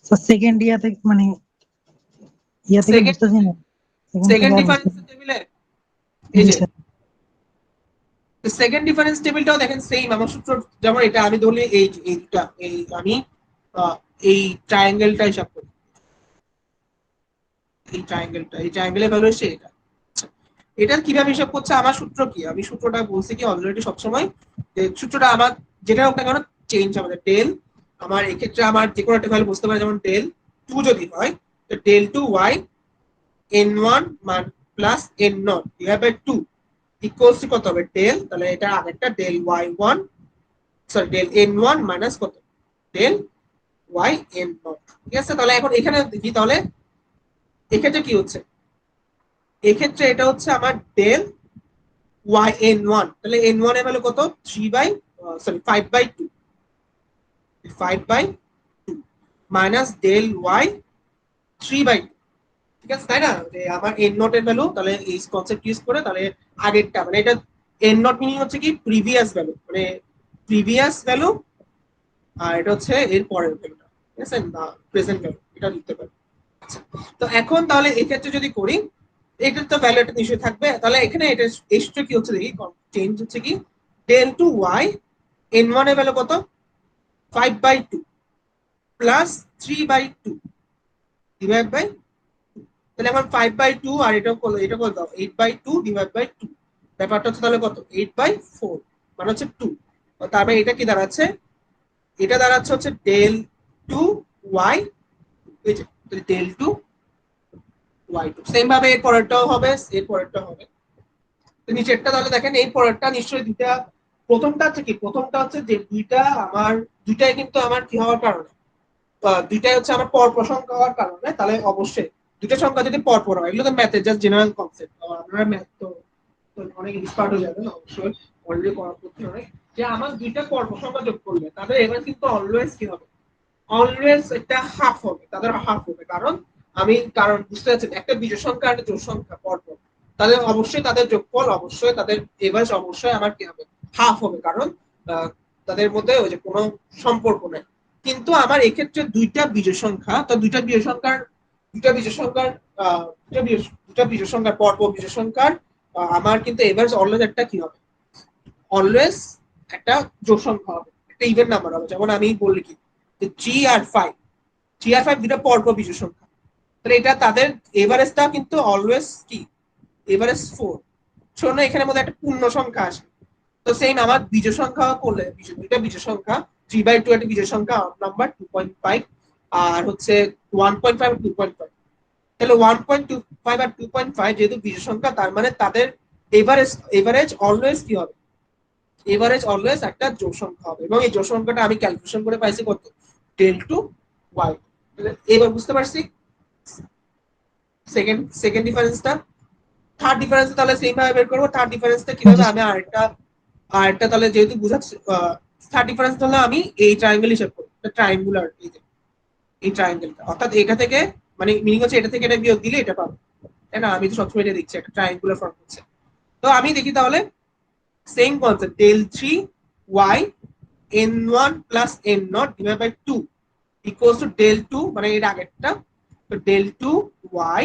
স্যার সেকেন্ড ইয়ার থেকে মানে ইয়া থেকে সেকেন্ড বুঝতেছি না সেকেন্ড সেকেন্ড থেকে আর ডিফারেন্স বুঝতেছি না। টেবিলে এই জি যে স্যার। সেকেন্ড ডিফারেন্স টেবিলটাও দেখেন সেম আমার সূত্র, যেমন এটা আমি ধরলে এইটা এই আমি এই ট্রায়াঙ্গেলটা হিসাব করি, এই ট্রায়াঙ্গেলের ভ্যালু এসে এটা। আচ্ছা, এটা কিভাবে হিসাব করছে, আমার সূত্র কি, আমি সূত্রটা বলছি কি অলরেডি সবসময়, যে সূত্রটা আমার যেটা হোক না কেন চেঞ্জ আমাদের ডেল, আমার এক্ষেত্রে আমার যে কোনো একটা ভ্যালু বুঝতে পারে, যেমন ডেল 2 যদি হয় তো ডেল 2 y n1 মান plus n0 divide by 2 equals to কত হবে ডেল, তাহলে এটা আগেরটা del y1 sorry del n1 minus কত ডেল yn0। ঠিক আছে, তাহলে এখন এখানে দেখি তাহলে এক্ষেত্রে কি হচ্ছে, এক্ষেত্রে এটা হচ্ছে আমার ডেল yn1, তাহলে n1 এর ভ্যালু কত 5/2 5/2 মাইনাস ডেল y 3/2। ঠিক আছে তাই না, যে আমার n নট এর ভ্যালু, তাহলে এই কনসেপ্ট ইউজ করে তাহলে আগেরটা মানে এটা n নট মিনিং হচ্ছে কি প্রিভিয়াস ভ্যালু, মানে প্রিভিয়াস ভ্যালু, আর এটা হচ্ছে এর পরের ভ্যালুটা, ঠিক আছে না প্রেজেন্ট ভ্যালু, এটা লিখতে পারি। আচ্ছা, তো এখন তাহলে এই ক্ষেত্রে যদি করি এটার তো ভ্যালু একটা নিশ্চয়ই থাকবে, তাহলে এখানে এটা এই সূত্র কি হচ্ছে দেখি, চেঞ্জ হচ্ছে কি ডেল টু ওয়াই n1 এর ভ্যালু কত 5/2 প্লাস 3/2 ডিভাইড বাই, তাহলে আমার 5/2 আর এটা কত 8/2 ডিভাইড বাই 2, ব্যাপারটা হচ্ছে তাহলে কত 8/4 মানে হচ্ছে 2। তারপরে এটা কি দাঁড়াচ্ছে, এটা দাঁড়াচ্ছে হচ্ছে ডেল 2 y, এই যে ডেল 2 y2, সেম ভাবে এর পরেরটাও হবে, এর পরেরটাও হবে। তো নিচেরটা তাহলে দেখেন এই পরেরটা নিশ্চয়ই দুইটা, প্রথমটা হচ্ছে কি, প্রথমটা হচ্ছে যে দুইটা আমার দুইটাই কিন্তু আমার কি হওয়ার কারণে, দুইটাই হচ্ছে আমার পরপর সংখ্যা হওয়ার কারণে, তাহলে অবশ্যই দুইটা সংখ্যা যদি পরপর হয়, এগুলো তো ম্যাথের জাস্ট জেনারেল কনসেপ্ট, আপনারা ম্যাথ তো অনেক এক্সপার্ট হয়ে যাবেন অবশ্যই, অলরেডি করা করতে হয়, যে আমার দুইটা পরপর সংখ্যা যোগ করলে তাদের এবার কিন্তু অলওয়েজ কি হবে, অলওয়েজ একটা হাফ হবে, তাদের হাফ হবে, কারণ বুঝতে পারছেন একটা বিজোড় সংখ্যা আর একটা জোড় সংখ্যা পরপর, তাদের অবশ্যই তাদের যোগফল অবশ্যই তাদের এভারেজ অবশ্যই আমার কি হবে হাফ হবে, কারণ তাদের মধ্যে ওই যে কোনো সম্পর্ক নেই। কিন্তু আমার এক্ষেত্রে দুইটা বিজোড় সংখ্যা, তো দুইটা বিজোড় সংখ্যার দুইটা বিজোড় সংখ্যার পরপর বিজোড় সংখ্যার আমার কিন্তু এভারেজ অলওয়েজ একটা কি হবে, অলওয়েজ একটা জোড় সংখ্যা হবে, একটা ইভেন নাম্বার হবে। যেমন আমি বললি কি যে 3 আর 5 দুটা পরপর বিজোড় সংখ্যা, তাহলে এটা তাদের এভারেজটা কিন্তু অলওয়েজ কি এভারেজ 4, শোনো এখানের মধ্যে একটা পূর্ণ সংখ্যা আসে। তো সেম আমার বিজোড় সংখ্যা করলে দুইটা বিজোড় সংখ্যা 3/2 একটা বিজোড় সংখ্যা নাম্বার 2.5 আর হচ্ছে 1.5 আর 2.5, তাহলে 1.25 আর 2.5 যেহেতু বিজোড় সংখ্যা, তার মানে তাদের এভারেজ অলওয়েজ কি হবে, এভারেজ অলওয়েজ একটা জোড় সংখ্যা হবে, এবং এই জোড় সংখ্যাটা আমি ক্যালকুলেশন করে পাইছি কত ডেল টু ওয়াই। এবার বুঝতে পারছি সেকেন্ড ডিফারেন্সটা। থার্ড ডিফারেন্স তাহলে সেম ভাবে বের করবো, থার্ড ডিফারেন্সটা কিভাবে, আমি আরেকটা তাহলে যেহেতু বুঝাচ্ছি, থার্ড ডিফারেন্স তাহলে আমি এই ট্রায়াঙ্গেল হিসাব করবো, ট্রায়াঙ্গুলার এই ট্রায়াঙ্গেলটা, অর্থাৎ এটা থেকে মানে মিনিং হচ্ছে এটা থেকে এটা বিয়োগ দিলে এটা পাবো, তাই না, আমি তো সবসময় এটা দেখছি একটা ট্রায়াঙ্গুলার ফর্ম হচ্ছে। তো আমি দেখি তাহলে same concept del 3 y n1 plus n0 divide by 2 equals to del 2 মানে এর আগেরটা, তো ডেল 2 y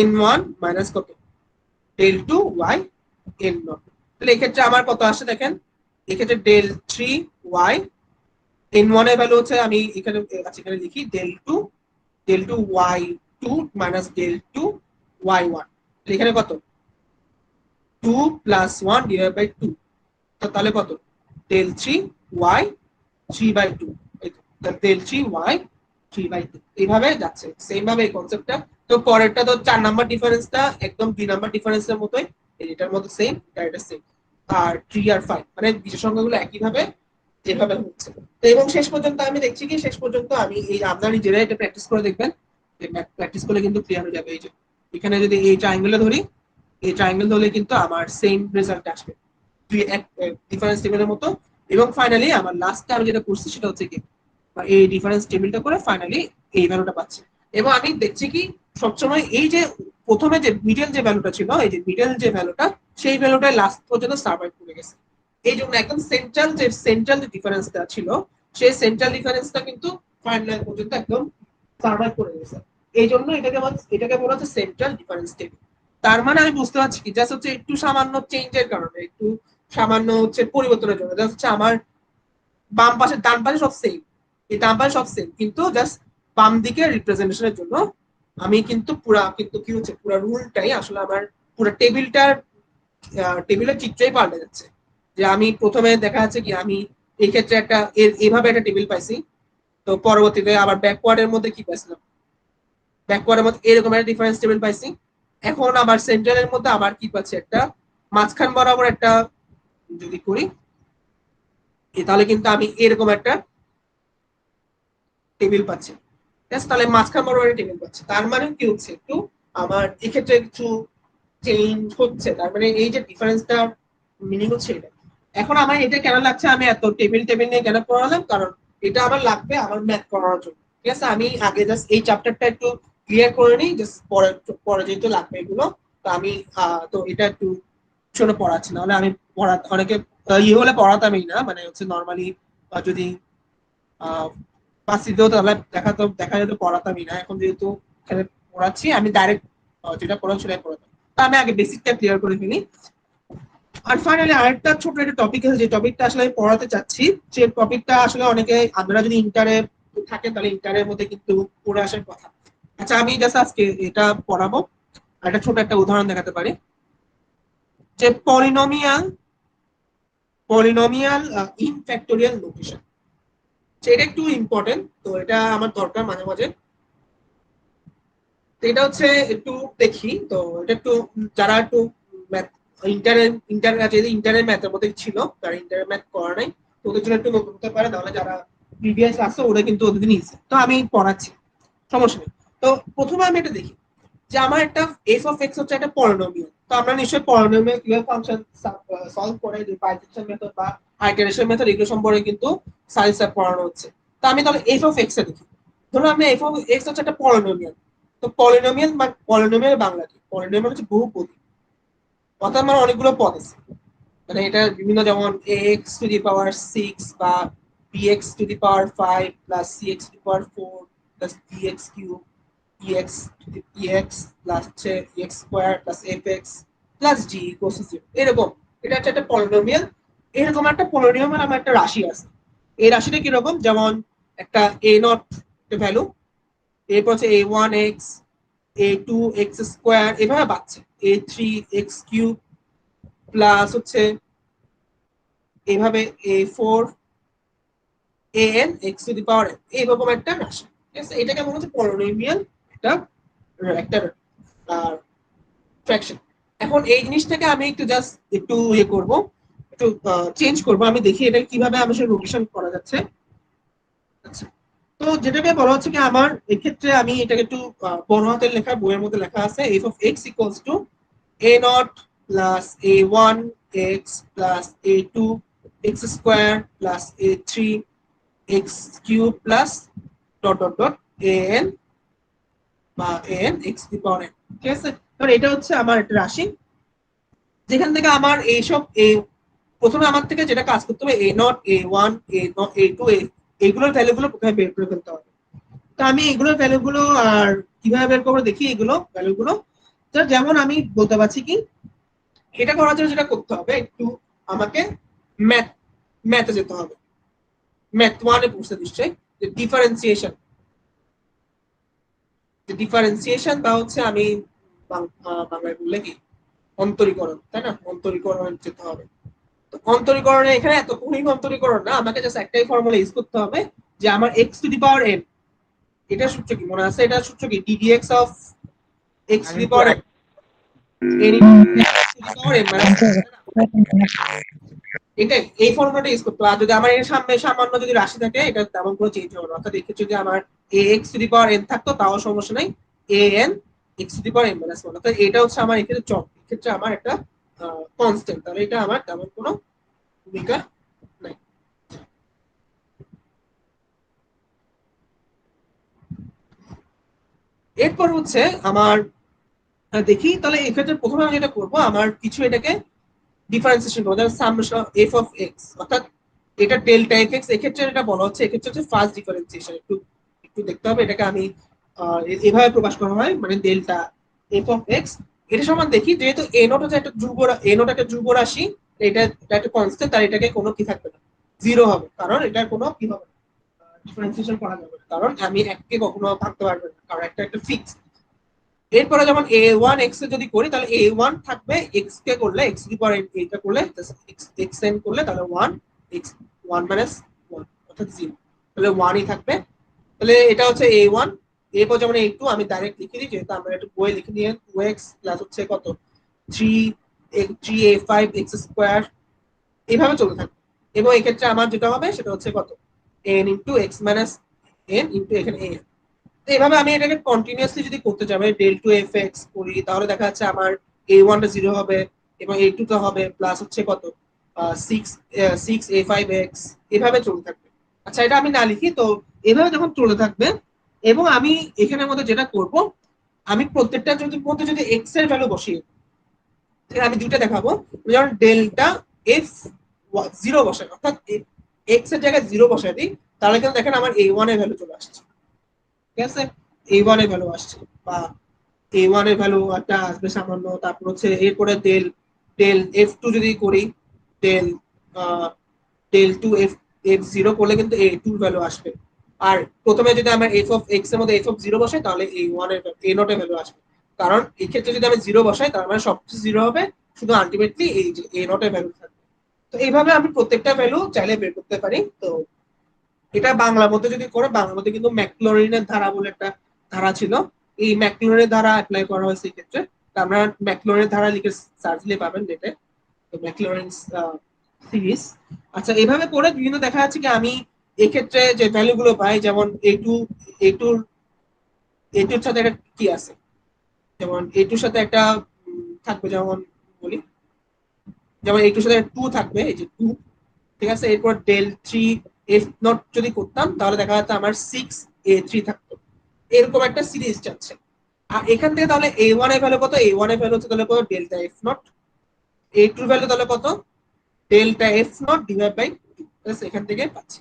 n1 মাইনাস কত ডেল 2 y n0। তাহলে এক্ষেত্রে আমার কত আসে দেখেন, এক্ষেত্রে ডেল 3 y n1 এর ভ্যালু হচ্ছে, আমি এখানে এখানে লিখি del 2 y2 minus del 2 y1, এখানে কত 2 প্লাস 1 ডিভাইড বাই 2, তো তাহলে কত ডেল 3 y 3/2, ডেল 3 y 3/2, এইভাবে যাচ্ছে সেম ভাবে এই কনসেপ্টটা। তো পরেরটা তো 4 নাম্বার ডিফারেন্সটা একদম 2 নাম্বার ডিফারেন্সের মতোই, এটার মধ্যে সেম এটা সেম, আর 3 আর 5 মানে বিজোড় সংখ্যাগুলো একই ভাবে যেভাবে হচ্ছে। তো এবং শেষ পর্যন্ত আমি দেখছি কি শেষ পর্যন্ত আমি এই আপনারা নিজেরা এটা প্র্যাকটিস করে দেখবেন, যে প্র্যাকটিস করলে কিন্তু ক্লিয়ার হয়ে যাবে। এই যে এখানে যদি এই ট্রায়াঙ্গেলে ধরি, এই ট্রায়াঙ্গেল ধরলে কিন্তু আমার সেম রেজাল্ট আসবে দুই এক ডিফারেন্স টেবিলের মতো। এবং ফাইনালি আমার লাস্টে আমি যেটা করছি সেটা হচ্ছে কি এই ডিফারেন্স টেবিলটা করে ফাইনালি এই ভ্যালুটা পাচ্ছি। এবং আমি দেখছি কি সবসময় এই যে প্রথমে যে মিডল যে ভ্যালুটা ছিল, এই যে মিডল যে ভ্যালুটা, সেই ভ্যালুটা লাস্ট পর্যন্ত সার্ভাইভ করে গেছে। এই জন্য একদম সেন্ট্রাল যে ডিফারেন্সটা ছিল, সেই সেন্ট্রাল ডিফারেন্সটা কিন্তু ফাইনাল লাইন পর্যন্ত একদম সার্ভাইভ করে গেছে। এই জন্য এটাকে বলা হচ্ছে সেন্ট্রাল ডিফারেন্স টেবিল। তার মানে আমি বুঝতে পারছি কি জাস্ট হচ্ছে একটু সামান্য চেঞ্জের কারণে, একটু সামান্য হচ্ছে পরিবর্তনের জন্য, জাস্ট হচ্ছে আমার বাম পাশে ডান পাশে সব সেম, এই ডান পাশে সব সেম, কিন্তু জাস্ট বাম দিকে রিপ্রেজেন্টেশনের জন্য আমি কিন্তু কিন্তু কি হচ্ছে পুরো রুলটাই আসলে আমার পুরো টেবিলের চিত্রই পাল্টে যাচ্ছে। যে আমি প্রথমে দেখা যাচ্ছে কি আমি এই ক্ষেত্রে এইভাবে একটা টেবিল পাইছি, তো পরবর্তীতে আবার ব্যাকওয়ার্ডের মধ্যে কি পাইছিলাম, ব্যাকওয়ার্ডের মধ্যে এরকম একটা ডিফারেন্স টেবিল পাইছি। এখন আবার সেন্ট্রালের মধ্যে আবার কি পাচ্ছি, একটা মাঝখান বরাবর একটা যদি করি তাহলে কিন্তু আমি এরকম একটা টেবিল পাচ্ছি। তাহলে মাঝখান বরাবর একটা টেবিল পাচ্ছি, তার মানে কি হচ্ছে একটু আমার এক্ষেত্রে কিছু চেঞ্জ হচ্ছে। তার মানে এই যে ডিফারেন্সটা মিনিং হচ্ছে এটা। এখন আমার এটা কেন লাগছে, আমি এত টেবিল নিয়ে কেন পড়ালাম, কারণ এটা আমার লাগবে আমার ম্যাথ করানোর জন্য। ঠিক আছে, আমি আগে জাস্ট এই চ্যাপ্টারটা একটু ক্লিয়ার করে নিই, জাস্ট পরে পরে যেহেতু লাগবে এগুলো, তো আমি তো এটা একটু জন্য পড়াচ্ছি, নাহলে আমি অনেকে ইয়ে হলে পড়াতামই না, মানে হচ্ছে নর্মালি যদি পাঁচ দিতেও তাহলে দেখা যেত পড়াতামই না। এখন যেহেতু এখানে পড়াচ্ছি আমি ডাইরেক্ট যেটা পড়াচ্ছি সেটাই পড়াতাম। তা আমি আগে বেসিকটা ক্লিয়ার করে ফেলি। আর ফাইনালি আরেকটা ছোট একটা টপিক আছে, যে টপিকটা আসলে আমি পড়াতে চাচ্ছি, যে টপিকটা আসলে অনেকে আমরা যদি ইন্টারে থাকে তাহলে ইন্টারের মধ্যে কিন্তু পড়ে আসার কথা। আচ্ছা, আমি জাস্ট আজকে এটা পড়াবো, একটা ছোট একটা উদাহরণ দেখাতে পারি, যে পলিনোমিয়াল ইন ফ্যাক্টোরিয়াল নোটেশন। এটা একটু ইম্পর্টেন্ট, তো এটা আমার দরকার মাঝে মাঝে। তো এটা হচ্ছে একটু দেখি, তো এটা একটু যারা একটু ইন্টারের ম্যাথের মধ্যে ছিল, তারা ইন্টারের ম্যাথ করা নাই, তো ওদের জন্য একটু নতুন হতে পারে, তাহলে যারা প্রিভিয়াস আসছে ওরা কিন্তু ওদের নিয়েছে, তো আমি পড়াচ্ছি, সমস্যা নেই। তো প্রথমে আমি এটা দেখি যে আমার একটা এফ অফ এক্স হচ্ছে একটা পলিনোমিয়াল। তো আমরা নিশ্চয়ই পলিনোমিয়াল কিভাবে ফাংশন সলভ করে, যে বাইজেকশন মেথড বা আইটারেশন মেথড এগুলো সম্পর্কে কিন্তু সায়েন্স পড়ানো হচ্ছে। তো আমি তাহলে এফ অফ এক্স এ দেখি, ধরুন আমি এফ অফ এক্স হচ্ছে একটা পলিনোমিয়াল। তো পলিনোমিয়াল বাংলা কি? পলিনোমিয়াল হচ্ছে বহুপদী, অর্থাৎ মানে অনেকগুলো পদ আছে, মানে এটা বিভিন্ন, যেমন এক্স টু দি পাওয়ার 6 বা bx two the power 5 plus cx two the power 4 plus dx cube ex to the ex plus হচ্ছে x square plus fx plus g equals to 0, এরকম। এটা হচ্ছে একটা পলিনোমিয়াল। এরকম একটা পলিনোমিয়াল আমার একটা রাশি আছে। এই রাশিটা কিরকম, যেমন একটা a নট ভ্যালু, এরপর হচ্ছে a1x a2x স্কয়ার এভাবে বাড়ছে, a3x কিউব প্লাস হচ্ছে এইভাবে a4 an x two the power n, এইরকম একটা রাশি। ঠিক আছে, এটাকে বলা হচ্ছে পলিনোমিয়াল একটা একটা ফ্র্যাকশন। এখন এই জিনিসটাকে আমি একটু ইয়ে করব, একটু চেঞ্জ করব, আমি দেখি এটা কিভাবে আমি সেটা নোটেশন করা যাচ্ছে। আচ্ছা, তো যেটাকে বলা হচ্ছে কি আমার এক্ষেত্রে আমি এটাকে একটু বড় হাতের লেখা, বইয়ের মধ্যে লেখা আছে f of x equals to a naught plus a1 x plus a2 x square plus a3 x cube plus dot dot dot an বা an x to the power n। ঠিক আছে, কারণ এটা হচ্ছে আমার একটা রাশি, যেখান থেকে আমার এইসব প্রথমে আমার থেকে যেটা কাজ করতে হবে, a নট a1 a2 এইগুলোর ভ্যালুগুলো প্রথমে বের করে ফেলতে হবে। তো আমি এগুলোর ভ্যালুগুলো আর কিভাবে বের করবো দেখি, এগুলো ভ্যালুগুলো যেমন আমি বলতে পারছি কি, এটা করার জন্য যেটা করতে হবে, একটু আমাকে ম্যাথে যেতে হবে। ম্যাথ 1 এ পড়ছে নিশ্চয়ই, যে ডিফারেন্সিয়েশন বা হচ্ছে আমি বাংলায় বললে কি অন্তরীকরণ, তাই না? অন্তরীকরণ যেতে হবে। তো অন্তরীকরণে এখানে এত কঠিন অন্তরীকরণ না, আমাকে জাস্ট একটাই ফর্মুলা ইউজ করতে হবে, যে আমার x two the power n, এটা সূত্র কি মনে আছে? এটা সূত্র কি ddx of x two the power n, এটা এই ফর্মুলাটা ইউজ করতে হবে। আর যদি আমার এর সামনে সামান্য যদি রাশি থাকে, এটা তেমন কোনো চেঞ্জ হবে না। অর্থাৎ এক্ষেত্রে যদি আমার ax two the power n থাকতো তাও সমস্যা নাই, an x two the power n minus 1, অর্থাৎ এটা হচ্ছে আমার এক্ষেত্রে চক, এক্ষেত্রে আমার একটা কনস্ট্যান্ট, তাহলে এটা আমার তেমন কোনো ভূমিকা নাই। এরপর হচ্ছে আমার দেখি, তাহলে এক্ষেত্রে প্রথমে আমি যেটা করবো, আমার কিছু এটাকে ডিফারেন্সিয়েশন করবো, যেমন সামেশন f of x, অর্থাৎ এটা ডেল্টা এফ এক্স, এক্ষেত্রে এটা বলা হচ্ছে, এক্ষেত্রে হচ্ছে ফার্স্ট ডিফারেন্সিয়েশন। একটু একটু দেখতে হবে। এটাকে আমি এভাবে প্রকাশ করা হয়, মানে ডেল্টা এফ অফ এক্স। এটা সমান দেখি, যেহেতু এ নট হচ্ছে একটা এ নট একটা ধ্রুব রাশি, এটা একটা কনস্ট্যান্ট, তার এটাকে কোনো কি থাকবে না, জিরো হবে, কারণ এটা কোনো কি হবে ডিফারেন্সিয়েশন করা যাবে না, কারণ আমি এককে কখনো ভাঙতে পারবো না, কারণ একটা একটা ফিক্স। এরপরে যেমন এ ওয়ান এক্স এ যদি করি, তাহলে এ ওয়ান থাকবে এক্স কে করলে, এক্স দি পাওয়ার এইটা করলে, এক্স এন করলে, তাহলে one x, one minus one অর্থাৎ জিরো, তাহলে ওয়ানই থাকবে। তাহলে এটা হচ্ছে এ ওয়ান। এরপর যেমন এ টু আমি ডাইরেক্ট লিখে দিই, যেহেতু আমরা একটু বই লিখে নিয়ে, টু এক্স প্লাস হচ্ছে কত, থ্রি থ্রি এ ফাইভ এক্স স্কোয়ার, এইভাবে চলতে থাকবে। এবং এক্ষেত্রে আমার যেটা হবে সেটা হচ্ছে কত, N into x minus N into এখানে এ। তো এভাবে আমি এটাকে কন্টিনিউয়াসলি যদি করতে যাই, ডেল টু এফ এক্স করি, তাহলে দেখা যাচ্ছে আমার এ ওয়ানটা জিরো হবে এবং এ টুটা হবে প্লাস হচ্ছে কত, সিক্স সিক্স এ ফাইভ এক্স, এভাবে চলতে থাকবে। আচ্ছা, এটা আমি না লিখি তো, এভাবে যখন চলতে থাকবে, এবং আমি এখানের মধ্যে যেটা করব, আমি প্রত্যেকটা মধ্যে যদি এক্স এর ভ্যালু বসিয়ে, আমি দুইটা দেখাবো। যেমন ডেল্টা এফ জিরো বসাই, অর্থাৎ এক্স এর জায়গায় জিরো বসাই দিই, তাহলে কিন্তু দেখেন আমার এ ওয়ান এর ভ্যালু চলে আসছে, ঠিক আছে, এ ওয়ান এর ভ্যালু আসছে, বা এ ওয়ান এর ভ্যালু একটা আসবে সামান্য। তারপর হচ্ছে এরপরে ডেল ডেল এফ টু যদি করি, del del two F F zero করলে কিন্তু এ টু ভ্যালু আসবে। আর প্রথমে যদি আমরা এফ অফ এক্স এর মধ্যে এফ অফ জিরো বসাই, তাহলে এ ওয়ান এর এ নট এর ভ্যালু আসবে, কারণ এই ক্ষেত্রে যদি আমি জিরো বসাই, তার মানে সবকিছু জিরো হবে, শুধু আলটিমেটলি এই যে এ নট এর ভ্যালু থাকবে। তো এইভাবে আমি প্রত্যেকটা ভ্যালু চাইলে বের করতে পারি। তো এটা বাংলার মধ্যে যদি করে, বাংলার মধ্যে কিন্তু ম্যাকলরিনের ধারা বলে একটা ধারা ছিল, এই ম্যাকলরিনের ধারা অ্যাপ্লাই করা হয়েছে এই ক্ষেত্রে। আমরা ম্যাকলরিনের ধারা লিখে সার্চ দিলে পাবেন নেটে, তো ম্যাকলরিন সিরিজ। আচ্ছা, এভাবে করে বিভিন্ন দেখা যাচ্ছে কি আমি এক্ষেত্রে যে ভ্যালু গুলো পাই, যেমন এ টুর এ টুর সাথে একটা কি আছে, যেমন এ টুর সাথে একটা থাকবে, যেমন বলি, যেমন এ টুর সাথে টু থাকবে, এই যে টু, ঠিক আছে। এরপর ডেল থ্রি এফ নট যদি করতাম, তাহলে দেখা যাচ্ছে আমার সিক্স এ থ্রি থাকতো, এরকম একটা সিরিজ যাচ্ছে। আর এখান থেকে তাহলে এ ওয়ান এর ভ্যালু কত, এ ওয়ান এর ভ্যালু হচ্ছে তাহলে কত, ডেল্টা এফ নট। এ টুর ভ্যালু তাহলে কত, delta F not divide by two, এখান থেকে পাচ্ছি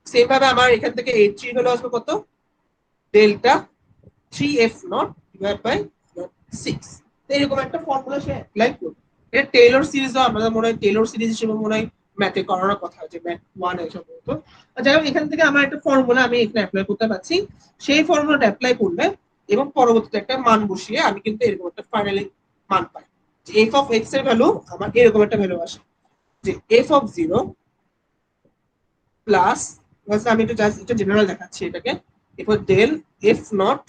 সেম ভাবে আমার এখান থেকে এ থ্রি ভ্যালু আসবে কত, delta three F not divide by six. এরকম একটা ফর্মুলা সে অ্যাপ্লাই করবে। এটা টেইলর সিরিজ, আমাদের মনে হয় টেইলর সিরিজ হিসেবে মনে হয় ম্যাথে করানোর কথা, যে ম্যাথ ওয়ান এ সম্ভবত। যাই হোক, এখান থেকে আমার একটা ফর্মুলা আমি এখানে অ্যাপ্লাই করতে পারছি। সেই ফর্মুলাটা অ্যাপ্লাই করলে এবং পরবর্তীতে একটা মান বসিয়ে আমি কিন্তু এরকম একটা ফাইনালি মান পাই, যে এফ অফ এক্স এর ভ্যালু আমার এরকম একটা ভ্যালু আসে, যে এফ অফ জিরো প্লাস, আমি একটু জাস্ট এটা জেনারেল দেখাচ্ছি এটাকে, এরপর del F not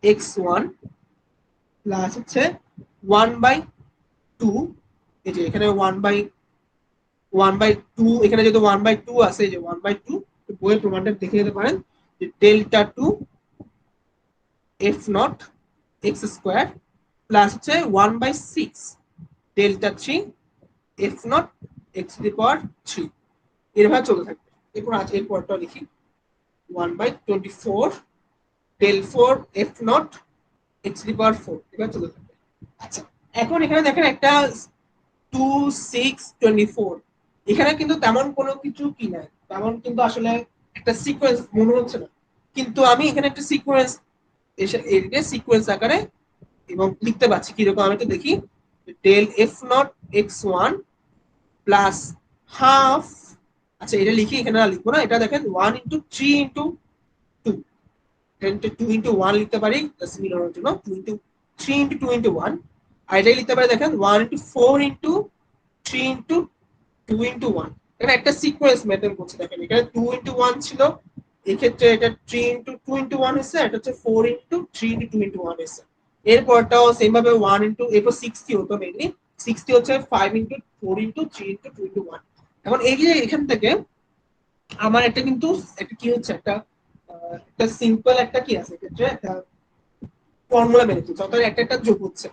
x one plus হচ্ছে ওয়ান বাই টু, এই যে এখানে ওয়ান বাই টু, এখানে যদি ওয়ান বাই টু আছে, যে ওয়ান বাই টু, বইয়ের প্রমাণটা দেখে নিতে পারেন, যে delta two F not X square plus হচ্ছে one by six delta three F not X to the power three, এরভাবে চলতে থাকবে। এরপর আছে এরপরটা লিখি, one by twenty four del four F not X to the power four, এবার চলতে থাকবে। আচ্ছা, এখন এখানে দেখেন একটা 2 6 24, এখানে কিন্তু তেমন কোনো কিছু কি নাই, তেমন কিন্তু আসলে একটা সিকোয়েন্স মনে হচ্ছে না, কিন্তু আমি এখানে একটা সিকোয়েন্স এসে সিকোয়েন্স আকারে এবং লিখতে পারছি কিরকম, আমি তো দেখি, del F not x one plus half, আচ্ছা এটা লিখি, এখানে না লিখবো না, এটা দেখেন one into three into two, two into one লিখতে পারি মিলানোর জন্য, two into three into two into one. আর এটাই লিখতে পারি দেখেন one into four into three into two into one. এখানে একটা সিকোয়েন্স মেনটেন করছে, দেখেন এখানে টু ইন্টু ওয়ান ছিল, এক্ষেত্রে এটা three into two into one হচ্ছে, এটা হচ্ছে four into three into two into one হচ্ছে। এরপরটাও সেম ভাবে ওয়ান ইন্টু, এরপর সিক্সটি হতো মেনলি, সিক্সটি হচ্ছে five into four into three into two into one. এখন এই যে এখান থেকে আমার একটা কিন্তু একটা কি হচ্ছে, একটা সিম্পল একটা কি আছে এক্ষেত্রে, একটা ফর্মুলা মেনে চলছে, অর্থাৎ একটা একটা যোগ হচ্ছে।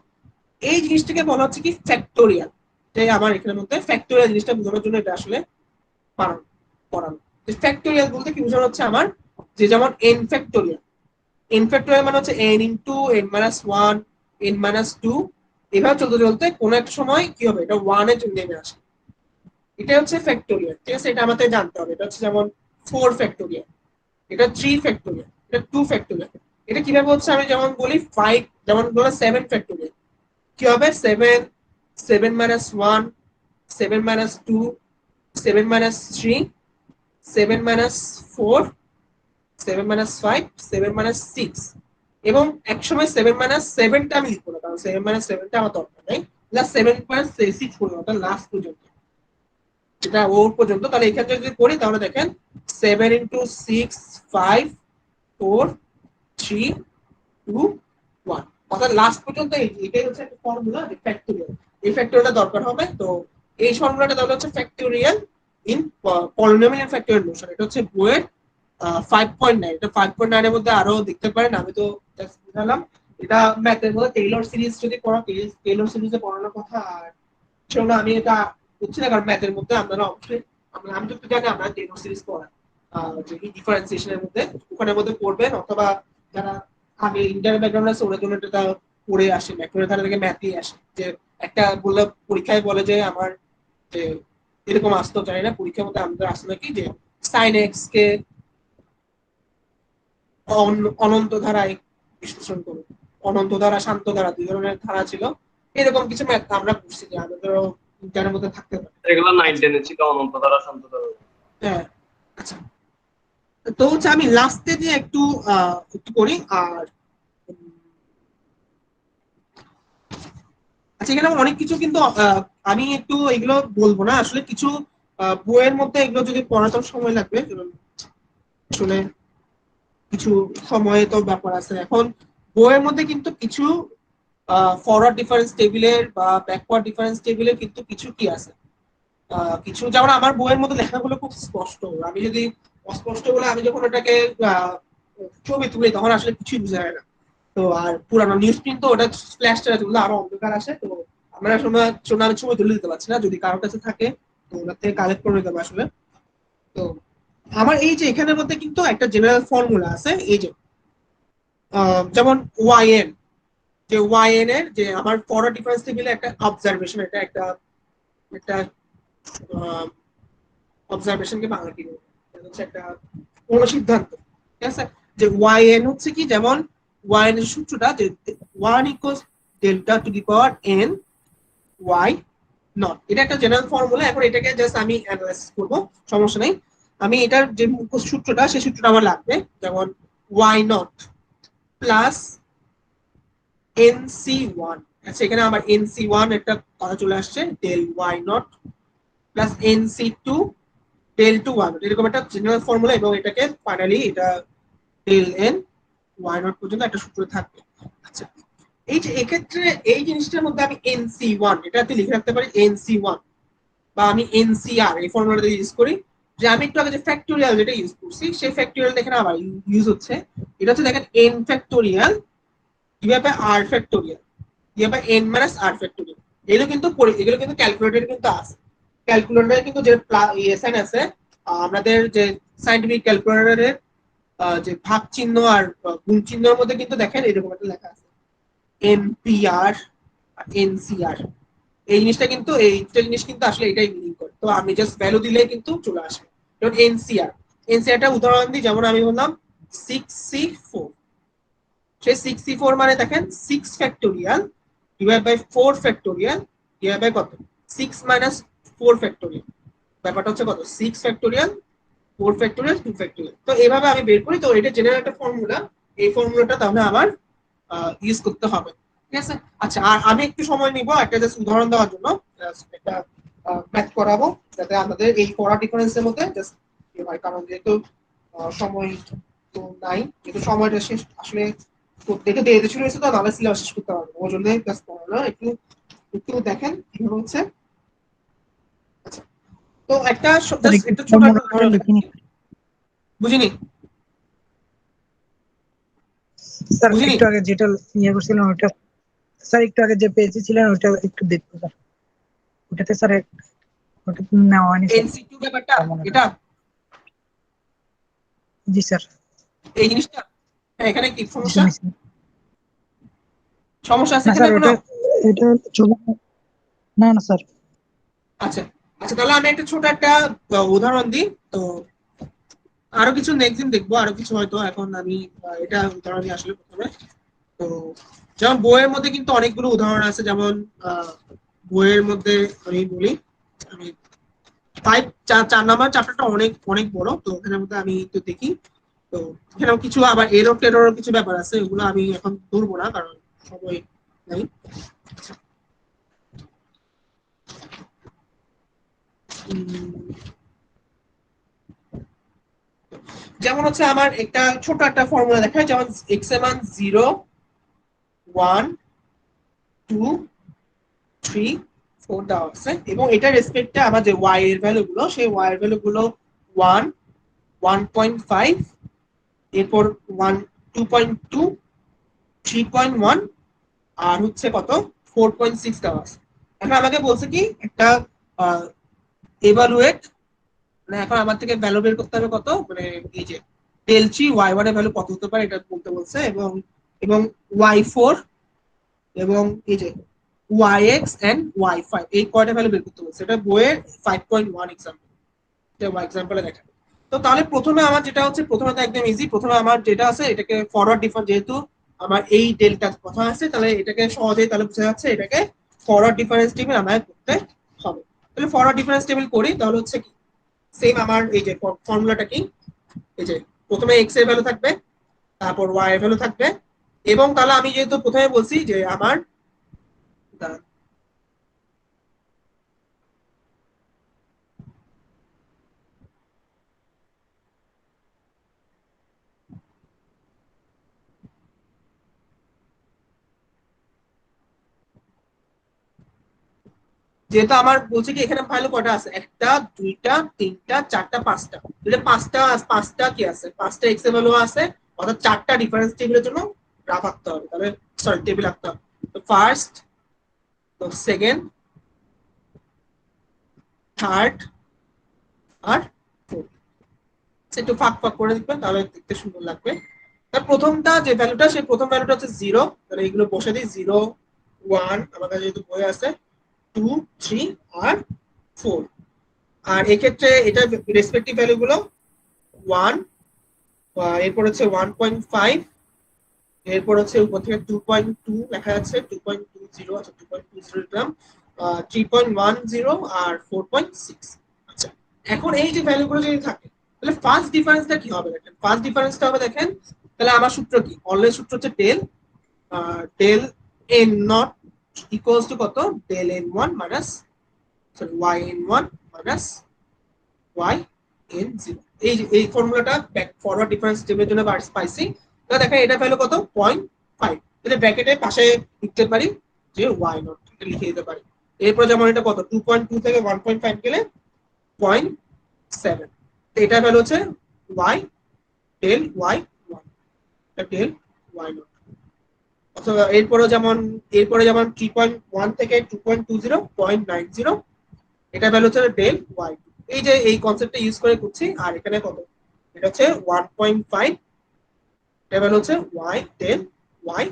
এই জিনিসটাকে বলা হচ্ছে কি ফ্যাক্টোরিয়াল। তাই আমার এখানের মধ্যে ফ্যাক্টোরিয়াল জিনিসটা বোঝানোর জন্য এটা আসলে পড়ানো। ফ্যাক্টোরিয়াল বলতে কি বোঝানো হচ্ছে আমার, যে যেমন এন ফ্যাক্টোরিয়াল, এন ফ্যাক্টোরিয়াল মানে হচ্ছে n into n minus one n minus two, এভাবে চলতে চলতে কোনো একটা সময় কি হবে, এটা ওয়ান এ নেমে আসে। এটা হচ্ছে ফ্যাক্টোরিয়াল, ঠিক আছে? এটা আমাদের জানতে হবে। এটা হচ্ছে যেমন 4 ফ্যাক্টোরিয়াল, এটা 3 ফ্যাক্টোরিয়াল, এটা 2 ফ্যাক্টোরিয়াল। এটা কিভাবে হচ্ছে আমি যেমন বলি 5, যেমন বলো 7 ফ্যাক্টোরিয়াল, কি হবে? 7, 7 minus 1, 7 minus 2, 7 minus 3, 7 minus 4, 7 minus 5, 7 minus 6। এবং একসময় 7 minus 7টা আমি লিখবো না, কারণ 7 minus 7টা আমার দরকার নেই। লাস্ট 7 minus 6 পর্যন্ত, অর্থাৎ লাস্ট পর্যন্ত, এটা ওর পর্যন্ত। তাহলে এখানে যদি করি তাহলে দেখেন 7 into 6, 5, 4, 3, 2, 1, অর্থাৎ লাস্ট পর্যন্ত। এটাই হচ্ছে একটা ফর্মুলা, ফ্যাক্টোরিয়াল। এই ফ্যাক্টোরিয়ালটা দরকার হবে। তো এই ফর্মুলাটা তাহলে হচ্ছে factorial in polynomial factorial Notion. এটা হচ্ছে বইয়ের 5.9। এটা 5.9 এর মধ্যে আরো দেখতে পারেন, আমি তো জাস্ট বুঝালাম। এটা ম্যাথের মধ্যে টেইলর সিরিজ যদি পড়া, টেইলর সিরিজে পড়ানোর কথা। আর সেগুলো আমি এটা বুঝছি না, কারণ ম্যাথের মধ্যে আপনারা অবশ্যই, আমি তো জানি আপনারা টেইলর সিরিজ পড়ান, যে ডিফারেন্সিয়েশনের মধ্যে ওখানের মধ্যে পড়বেন, অথবা যারা আগে ইন্টার ব্যাকগ্রাউন্ড আছে ওরা জন্য এটা পড়ে আসে, ম্যাথের ধারা থেকে ম্যাথই আসে। যে একটা বললে পরীক্ষায় বলে যে আমার যে এরকম আসতো, জানি না পরীক্ষার মধ্যে আমাদের আসতো নাকি, যে সাইন এক্স কে অনন্ত ধারায় বিশ্লেষণ করুন। অনন্ত ধারা, শান্ত ধারা, দুই ধরনের ধারা ছিল। এরকম কিছু ম্যাথ আমরা পড়ছি, যে আমাদেরও ইন্টারের মধ্যে থাকতে পারে। এগুলো 9, আচ্ছা, 10 ছিল অনন্ত ধারা, শান্ত ধারা। হ্যাঁ, আচ্ছা। তো হচ্ছে আমি লাস্টে দিয়ে একটু একটু করি। আর আচ্ছা, এখানে অনেক কিছু কিন্তু আমি একটু এগুলো বলবো না আসলে। কিছু বইয়ের মধ্যে এগুলো যদি পড়াতে সময় লাগবে, আসলে কিছু সময় তো ব্যাপার আছে। এখন বইয়ের মধ্যে কিন্তু কিছু ফরওয়ার্ড ডিফারেন্স টেবিলের বা ব্যাকওয়ার্ড ডিফারেন্স টেবিলের কিন্তু কিছু কি আছে, কিছু, যেমন আমার বইয়ের মধ্যে লেখাগুলো খুব স্পষ্ট। আমি যদি অস্পষ্ট বলে আমি যখন ওটাকে ছবি তুলি তখন আসলে কিছুই বোঝা যায় না। তো আর পুরানো নিউজ প্রিন্ট তো ওটা ফ্ল্যাশ তুললে আরো অন্ধকার আসে। তো আমরা সময় আমি ছবি তুলে দিতে পারছি না। যদি কারোর কাছে থাকে তো ওনার থেকে কালেক্ট করে নিতে হবে আসলে। তো আমার এই যে এখানের মধ্যে কিন্তু একটা জেনারেল ফর্মুলা আছে, এই যে যেমন ওয়াইএন, যে ওয়াইএন এর যে আমার ফরওয়ার্ড ডিফারেন্স টেবিলে একটা অবজারভেশন, এটা একটা একটা অবজারভেশনকে বাংলা কি বলবো, এটা হচ্ছে একটা অনুসিদ্ধান্ত, ঠিক আছে? যে ওয়াইএন হচ্ছে কি, যেমন ওয়াইএন এর সূত্রটা যে 1 equals delta to the power n y not. এটা একটা জেনারেল ফর্মুলা। এখন এটাকে জাস্ট আমি অ্যানালাইসিস করব, সমস্যা নেই। আমি এটার যে সূত্রটা, সেই সূত্রটা আমার লাগবে। যেমন ওয়াই নট প্লাস NC1। আচ্ছা, এখানে আমার NC1 একটা কথা চলে আসছে, del Y not plus NC2 del two Y not, এরকম একটা জেনারেল ফর্মুলা। এবং এটাকে ফাইনালি এটা ডেল এন ওয়াই নট পর্যন্ত একটা সূত্র থাকবে। আচ্ছা, এই যে এক্ষেত্রে এই জিনিসটার মধ্যে আমি NC1 এটাতে লিখে রাখতে পারি, NC1, বা আমি NCR এই ফর্মুলাটা ইউজ করি। যে আমি একটু আগে যে ফ্যাক্টোরিয়াল যেটা ইউজ করছি, সেই ফ্যাক্টোরিয়াল এখানে আবার ইউজ হচ্ছে। এটা হচ্ছে দেখেন n factorial divide by r factorial divide by n minus r factorial. এগুলো কিন্তু ক্যালকুলেটরে কিন্তু আছে। ক্যালকুলেটরে কিন্তু যে সাইন আছে, আমাদের যে সাইন্টিফিক ক্যালকুলেটরের যে ভাগ চিহ্ন আর গুণ চিহ্নের মধ্যে কিন্তু দেখেন এরকম একটা লেখা আছে, NPR আর NCR। এই জিনিসটা কিন্তু, এইটা জিনিস কিন্তু আসলে এটাই মিনিং করে। তো আমি জাস্ট ভ্যালু দিলেই কিন্তু চলে আসবে। যেমন এনসিআরটা উদাহরণ দিই, যেমন আমি বললাম 6C4। সেই 6C4 মানে দেখেন 6 factorial divide by 4 factorial divide by কত, 6 মাইনাস 4 ফ্যাক্টোরিয়াল। ব্যাপারটা হচ্ছে কত, 6 ফ্যাক্টোরিয়াল, 4 ফ্যাক্টোরিয়াল, 2 ফ্যাক্টোরিয়াল। তো এইভাবে আমি বের করি। তো এটা জেনারেল একটা ফর্মুলা। এই ফর্মুলাটা তাহলে আমার ইউজ করতে হবে, ঠিক আছে? আচ্ছা, আর আমি একটু সময় নিব একটা জাস্ট উদাহরণ দেওয়ার জন্য, একটা ম্যাথ করাবো, যাতে আমাদের এই পড়া ডিফারেন্সের মধ্যে জাস্ট হয়। কারণ যেহেতু সময় তো নাই, যেহেতু সময়টা শেষ আসলে দেখে দিয়ে শুরু হয়েছে, তো নাহলে সিলেবাস শেষ করতে পারবো। ওই জন্য জাস্ট পড়ানো একটু একটু দেখেন কিভাবে হচ্ছে। আচ্ছা, তো একটা স্যার জাস্ট একটু একটা ছোট একটা ফর্মুলাটা উদাহরণ লিখে দেখাচ্ছি। নিন। বুঝিনি স্যার বুঝিনি একটু আগে যেটা ইয়ে করছিলেন ওটা, স্যার একটু আগে যে পেজে ছিলেন ওটা একটু দেখতে স্যার। ওটাতে স্যার ওটা নেওয়া হয়নি স্যার NC2 ব্যাপারটা, ফর্মুলাটা। এটা জি স্যার। এই জিনিসটা, হ্যাঁ, এখানে কি জি স্যার সমস্যা, নিশ্চয়ই। সমস্যা আছে না এখানে স্যার কোনো? ওটা এটা চলে না না স্যার। আচ্ছা আচ্ছা তাহলে আমি একটা ছোট একটা উদাহরণ দিই। তো আরো কিছু নেক্সট দিন দেখবো, আরো কিছু হয়তো এখন আমি এটা উদাহরণ দিই আসলে প্রথমে। তো যেমন বইয়ের মধ্যে কিন্তু অনেকগুলো উদাহরণ আছে, যেমন আহ, বইয়ের মধ্যে আমি বলি, আমি 4 নাম্বার চ্যাপ্টারটা অনেক অনেক বড়, তো ওখানের মধ্যে আমি একটু দেখি। তো এখানেও কিছু আবার এরর টেরর কিছু ব্যাপার আছে, ওগুলো আমি এখন ধরবো না কারণ সময় নাই। উম, যেমন হচ্ছে আমার একটা ছোট একটা ফর্মুলা দেখায়, যেমন এক্স এর মান 0, 1, 2, 3, 4 দেওয়া আছে, এবং এটা রেসপেক্টে আমার যে ওয়াই এর ভ্যালু গুলো, সেই ওয়াই এর ভ্যালু গুলো 1, 1.5, এরপর 2.2, 3.1, আর হচ্ছে কত 4.6 দেওয়া আছে। এখন আমাকে বলছে কি একটা এভালুয়েট, মানে এখন আমার থেকে ভ্যালু বের করতে হবে কত, মানে এই যে ডেল থ্রি ওয়াই ওয়ান এর ভ্যালু কত হতে পারে এটা বলতে বলছে, এবং এবং ওয়াই ফোর এবং এই যে y x and y five এই কয়টা ভ্যালু বের করতে বলছে, এটা বইয়ের 5.1 এক্সাম্পল, এক্সাম্পলে দেখা। তো তাহলে প্রথমে আমার যেটা হচ্ছে, প্রথমে তো একদম ইজি, প্রথমে আমার যেটা আছে এটাকে ফরওয়ার্ড ডিফারেন্স, যেহেতু আমার এই ডেল্টা কথা আছে তাহলে এটাকে সহজেই তাহলে বোঝা যাচ্ছে, এটাকে ফরওয়ার্ড ডিফারেন্স টেবিল আমায় করতে হবে। তাহলে ফরওয়ার্ড ডিফারেন্স টেবিল করি, তাহলে হচ্ছে কি সেম আমার এই যে ফর্মুলাটা কি, এই যে প্রথমে এক্স এর ভ্যালু থাকবে, তারপর ওয়াই এর ভ্যালু থাকবে, এবং তাহলে আমি যেহেতু প্রথমে বলছি যে আমার যেহেতু আমার বলছে কি এখানে ভ্যালু কয়টা আছে, একটা, দুইটা, তিনটা, চারটা, পাঁচটা, তাহলে পাঁচটা পাঁচটা কি আছে, পাঁচটা এক্স এর ভ্যালু আছে, অর্থাৎ চারটা ডিফারেন্স টেবিলের জন্য গ্রাফ আঁকতে হবে, তাহলে সরি টেবিল আঁকতে হবে। তো ফার্স্ট, তো সেকেন্ড, থার্ড, আর ফোর্থ, একটু ফাঁক ফাঁক করে দিবেন তাহলে দেখতে সুন্দর লাগবে। তার প্রথমটা যে ভ্যালুটা, সেই প্রথম ভ্যালুটা হচ্ছে 0, তাহলে এগুলো বসে দিই, 0, 1 আমাদের যেহেতু বই আছে, 2, 3, আর 4। আর এক্ষেত্রে এটা রেসপেক্টিভ ভ্যালু গুলো 1, এরপর হচ্ছে 1.5, এরপর হচ্ছে উপর থেকে 2.2 লেখা আছে, 2.20, আচ্ছা 2.20 লিখলাম, 3.10 আর 4.6। আচ্ছা এখন এই যে ভ্যালু গুলো যদি থাকে, তাহলে ফার্স্ট ডিফারেন্সটা কি হবে দেখেন, ফার্স্ট ডিফারেন্সটা হবে দেখেন, তাহলে আমার সূত্র কি, অলওয়েজ সূত্র হচ্ছে del del N naught equals to কত, del N one minus sorry Y N one minus Y N zero. এই যে এই ফর্মুলাটা ব্যাক ফরওয়ার্ড ডিফারেন্স টেবিলের জন্য পাইছি। তো দেখেন এটা ভ্যালু কত, 0.5, তাহলে ব্র্যাকেটে পাশে লিখতে পারি যে ওয়াই নট, এটা লিখে দিতে পারি। এরপর যেমন এটা কত, 2.2 থেকে 1.5 গেলে 0.7, এটা ভ্যালু হচ্ছে y del Y one, del Y not. অথবা এরপরে যেমন 3.1 থেকে 2.20, 0.90, এটা ভ্যালু হচ্ছে ডেল ওয়াই। এই যে এই কনসেপ্টটা ইউজ করে করছি। আর এখানে কত, এটা হচ্ছে 1.5, এটা ভ্যালু হচ্ছে ওয়াই ডেল ওয়াই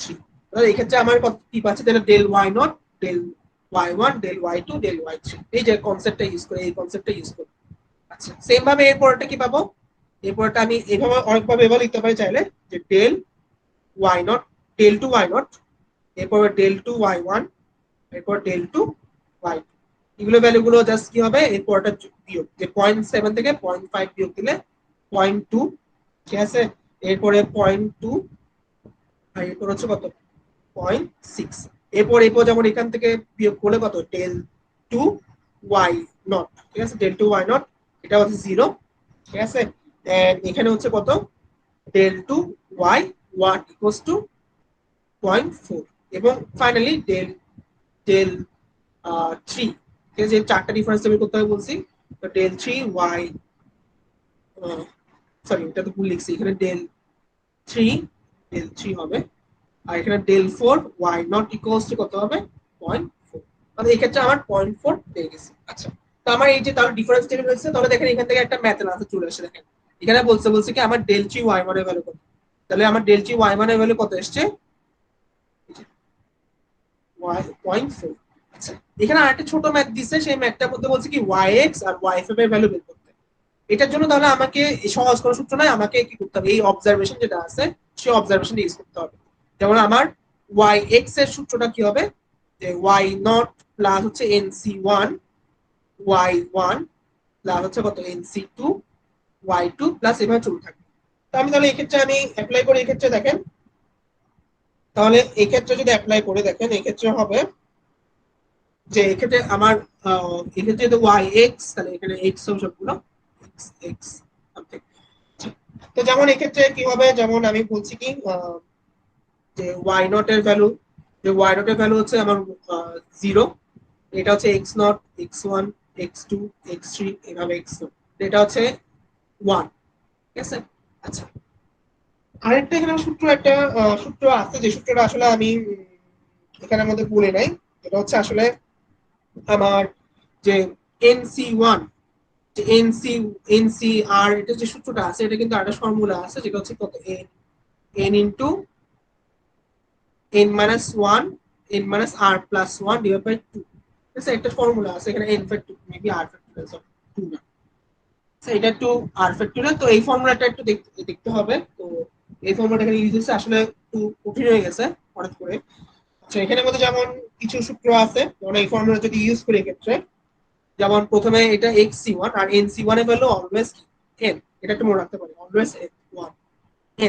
থ্রি। তাহলে এই ক্ষেত্রে আমার কত কি পাচ্ছি, তাহলে del why not, del Y one, del Y two, del y three, এই যে কনসেপ্টটা ইউজ করে, এই কনসেপ্টটা ইউজ করে। আচ্ছা সেম ভাবে এরপরটা কি পাবো, এরপরটা আমি এভাবে অনেকভাবে এভাবে লিখতে পারি চাইলে, যে del why not, del two Y not, এরপর ডেল টু ওয়াই ওয়ান, এরপর ডেল টু ওয়াই, এগুলো ভ্যালু গুলো জাস্ট কি হবে, এরপরটা বিয়োগ, যে 0.7 থেকে 0.5 বিয়োগ দিলে 0.2, ঠিক আছে, এরপরে 0.2, আর এরপর হচ্ছে কত 0.6, এরপর যেমন এখান থেকে বিয়োগ করলে কত, ডেল টু ওয়াই নট, ঠিক আছে, ডেল টু ওয়াই নট, এটা হচ্ছে 0, ঠিক আছে, এখানে হচ্ছে কত, del two Y one equals to 0.4, এবং ফাইনালি ডেল ডেল থ্রি, ঠিক আছে, চারটা ডিফারেন্স বের করতে হবে বলছি। তো ডেল থ্রি ওয়াই, সরি এটা তো ভুল লিখছি, এখানে ডেল থ্রি হবে, আর এখানে del four y not equals to কত হবে, 0.4, তাহলে এই ক্ষেত্রে আমার 0.4 পেয়ে গেছি। আচ্ছা তো আমার এই যে তাহলে ডিফারেন্স টেবিল হচ্ছে, তাহলে দেখেন এখান থেকে একটা ম্যাথের আনসার চলে আসে, দেখেন এখানে বলছে কি আমার ডেল থ্রি ওয়াই ওয়ান এর ভ্যালু কত, তাহলে আমার ডেল থ্রি ওয়াই ওয়ান এর ভ্যালু কত এসছে, 0.4। আচ্ছা এখানে আরেকটা ছোট ম্যাথ দিছে, সেই ম্যাথটার মধ্যে বলছে কি y(x) আর y5 এর ভ্যালু বের করতে। এটার জন্য তাহলে আমাকে এই সহজ কোনো সূত্র নাই, আমাকে কি করতে হবে, এই অবজারভেশন যেটা আছে সেই অবজারভেশন ইউজ করতে হবে। যেমন আমার y(x) এর সূত্রটা কি হবে, যে y0 প্লাস হচ্ছে nc1 y1 প্লাস হচ্ছে কত nc2 y2 প্লাস এভাবে চলতে থাকবে। তো আমি তাহলে এক্ষেত্রে আমি অ্যাপ্লাই করি, এক্ষেত্রে দেখেন, তাহলে এক্ষেত্রে যদি অ্যাপ্লাই করে দেখেন এক্ষেত্রে হবে যে এক্ষেত্রে আমার এক্ষেত্রে তো y(x), তাহলে এখানে x হবে সবগুলো x something। তো যেমন এক্ষেত্রে কি হবে, যেমন আমি বলছি কি যে y0 এর ভ্যালু, যে y0 এর ভ্যালু হচ্ছে আমার 0, এটা হচ্ছে x0 x1 x2 x3 এভাবে x0, এটা হচ্ছে 1, ঠিক আছে। আচ্ছা, আরেকটা এখানে সূত্র, একটা সূত্র আছে, যে সূত্রটা আসলে আমি এখানের মধ্যে বলে নাই, এটা হচ্ছে আসলে আমার যে nc1, যে ncr, এটা যে সূত্রটা আছে এটা কিন্তু একটা ফর্মুলা আছে, যেটা হচ্ছে কত n into n minus 1 n minus r plus 1 divide by 2, ঠিক আছে। একটা ফর্মুলা আছে এখানে n factorial, maybe r factorial, sorry 2 না, এটা একটু r ফ্যাক্টরিয়াল। তো এই ফর্মুলাটা একটু দেখতে হবে। তো এই ফর্মুলাটা এখানে ইউজ হচ্ছে, আসলে একটু কঠিন হয়ে গেছে হঠাৎ করে। আচ্ছা, এখানের মধ্যে যেমন কিছু সূত্র আছে, যেমন এই ফর্মুলা যদি ইউজ করি এক্ষেত্রে, যেমন প্রথমে এটা xc1 আর nc1 এর ভ্যালু অলওয়েজ n, এটা একটু মনে রাখতে পারি, অলওয়েজ 1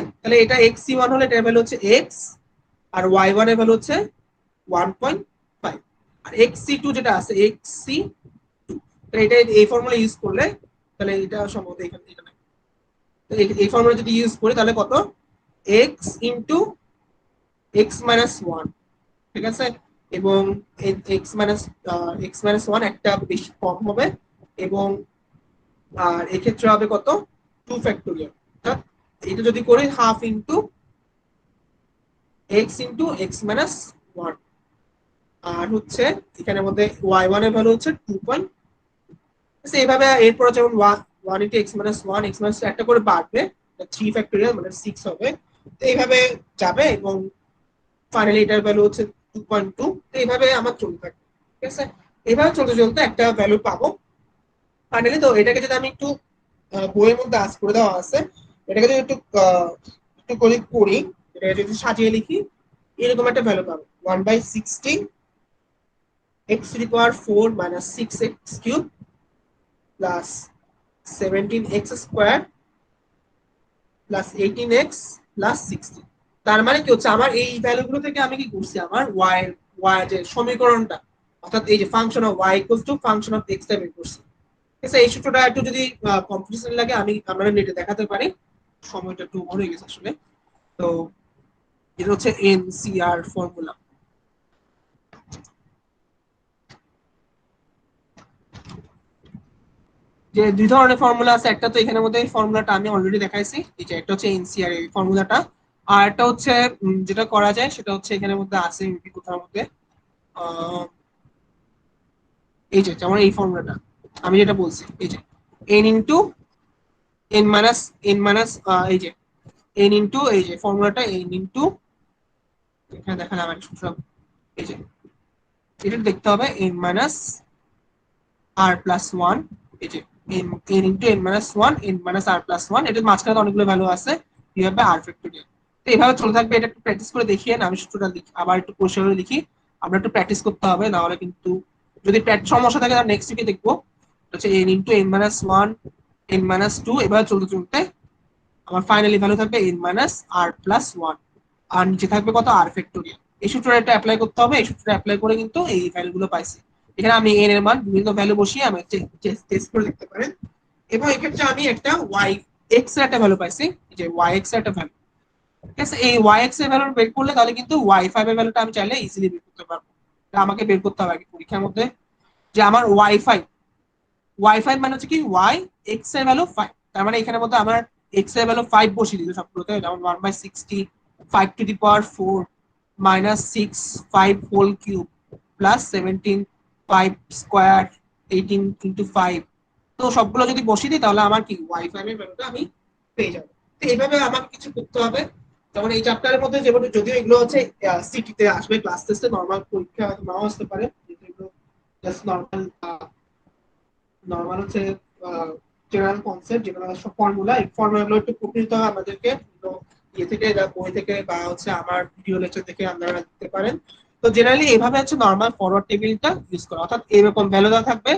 n। তাহলে এটা xc1 হলে এটার ভ্যালু হচ্ছে x, আর y1 এর ভ্যালু হচ্ছে 1.5, আর xc2 যেটা আছে xc2, তাহলে এটা এই ফর্মুলা ইউজ করলে, তাহলে এটা সম্ভবত এখানে এটা নাই, তো এই ফর্মুলা যদি ইউজ করি তাহলে কত, x ইনটু x মাইনাস 1, ঠিক আছে। এবং x মাইনাস 1 একটা বেশি কম হবে, এবং আর এক্ষেত্রে হবে কত 2 ফ্যাক্টোরিয়াল, অর্থাৎ এটা যদি করি হাফ ইনটু x মাইনাস 1, আর হচ্ছে এখানের মধ্যে y1 এর ভ্যালু হচ্ছে 2. এইভাবে এরপর যেমন 1 into x minus 1 x minus একটা করে বাড়বে, 3 ফ্যাক্টোরিয়াল মানে 6 হবে। তো এইভাবে যাবে, এবং ফাইনালি এটার ভ্যালু হচ্ছে 2.2। তো এইভাবে আমার চলতে থাকবে, ঠিক আছে। এইভাবে চলতে চলতে একটা ভ্যালু পাবো ফাইনালি। তো এটাকে যদি আমি একটু বইয়ের মধ্যে আজ করে দেওয়া আছে, এটাকে যদি একটু একটু করে করি, এটাকে যদি সাজিয়ে লিখি, এরকম একটা ভ্যালু পাবো 1/60 x⁴ minus 6x cube plus 17x square plus 18x plus 60। তার মানে কি হচ্ছে, আমার এই ভ্যালুগুলো থেকে আমি কি করছি, আমার y যে সমীকরণটা, অর্থাৎ এই যে function of y equals to function of x টা বের করছি, ঠিক আছে। এই সূত্রটা একটু যদি কম্পিটিশন লাগে আমি আপনাদের নেটে দেখাতে পারি, সময়টা একটু বড় হয়ে গেছে আসলে। তো এটা হচ্ছে এনসিআর ফর্মুলা। যে দুই ধরনের ফর্মুলা আছে, একটা তো এখানের মধ্যে ফর্মুলাটা আমি অলরেডি দেখাইছি, এই যে একটা হচ্ছে এনসিআর এই ফর্মুলাটা, আর একটা হচ্ছে যেটা করা যায় সেটা হচ্ছে এখানের মধ্যে আছে কোথার মধ্যে, এই যে যেমন এই ফর্মুলাটা আমি যেটা বলছি, এই যে n ইনটু n মাইনাস এই যে n ইনটু এই যে ফর্মুলাটা n ইনটু, এখানে দেখালাম একটা সূত্র, এই যে এটা দেখতে হবে n মাইনাস r প্লাস 1, এই যে n into n minus 1 n minus r plus 1, এটার মাঝখানে অনেকগুলো ভ্যালু আছে, এইভাবে r ফ্যাক্টোরিয়াল। তো এইভাবে চলে থাকবে, এটা একটু প্র্যাকটিস করে দেখিয়ে আমি সূত্রটা লিখি, আবার একটু পরিষ্কার করে লিখি, আমরা একটু প্র্যাকটিস করতে হবে, না হলে কিন্তু যদি সমস্যা থাকে তাহলে নেক্সট উইকে দেখবো। হচ্ছে n into n minus 1 n minus 2, এভাবে চলতে চলতে আমার ফাইনালি ভ্যালু থাকবে n মাইনাস r প্লাস 1, আর নিচে থাকবে কত, r ফ্যাক্টোরিয়াল। এই সূত্রটা একটা অ্যাপ্লাই করতে হবে, এই সূত্রটা অ্যাপ্লাই করে কিন্তু এই ভ্যালুগুলো পাইছি। এখানে আমি n এর মান বিভিন্ন ভ্যালু বসিয়ে আমি টেস্ট করে দেখতে পারেন। এবং এক্ষেত্রে আমি একটা y(x) এর একটা ভ্যালু পাইছি, যে y(x) এর একটা ভ্যালু, ঠিক আছে। এই y(x) এর ভ্যালু বের করলে তাহলে কিন্তু y5 এর ভ্যালুটা আমি চাইলে ইজিলি বের করতে পারবো। এটা আমাকে বের করতে হবে আগে পরীক্ষার মধ্যে, যে আমার y5 মানে হচ্ছে কি y(x) এর ভ্যালু 5, তার মানে এখানের মধ্যে আমার x এর ভ্যালু 5 বসিয়ে দিল সবগুলোতে, যেমন 1/60 5 two the power 4 minus 6 5 whole cube plus 17 5 square 18 into 5। তো সবগুলো যদি বসিয়ে দিই তাহলে আমার কি y5 এর ভ্যালুটা আমি পেয়ে যাবো। তো এইভাবে আমাকে কিছু করতে হবে, যেমন এই চ্যাপ্টারের মধ্যে যেমন, যদিও এগুলো হচ্ছে সিটিতে আসবে, ক্লাস টেস্টে নরমাল পরীক্ষা নাও আসতে পারে, যেহেতু এগুলো জাস্ট নর্মাল হচ্ছে জেনারেল কনসেপ্ট, যেগুলো সব ফর্মুলা, এই ফর্মুলাগুলো একটু কপি দিতে হবে আমাদেরকে, তো ইয়ে থেকে বই থেকে বা হচ্ছে আমার ভিডিও লেকচার থেকে আপনারা দিতে পারেন। তো জেনারেলি এইভাবে হচ্ছে নর্মাল ফরওয়ার্ড টেবিলটা ইউজ করা, অর্থাৎ এরকম ভ্যালু দেওয়া থাকবে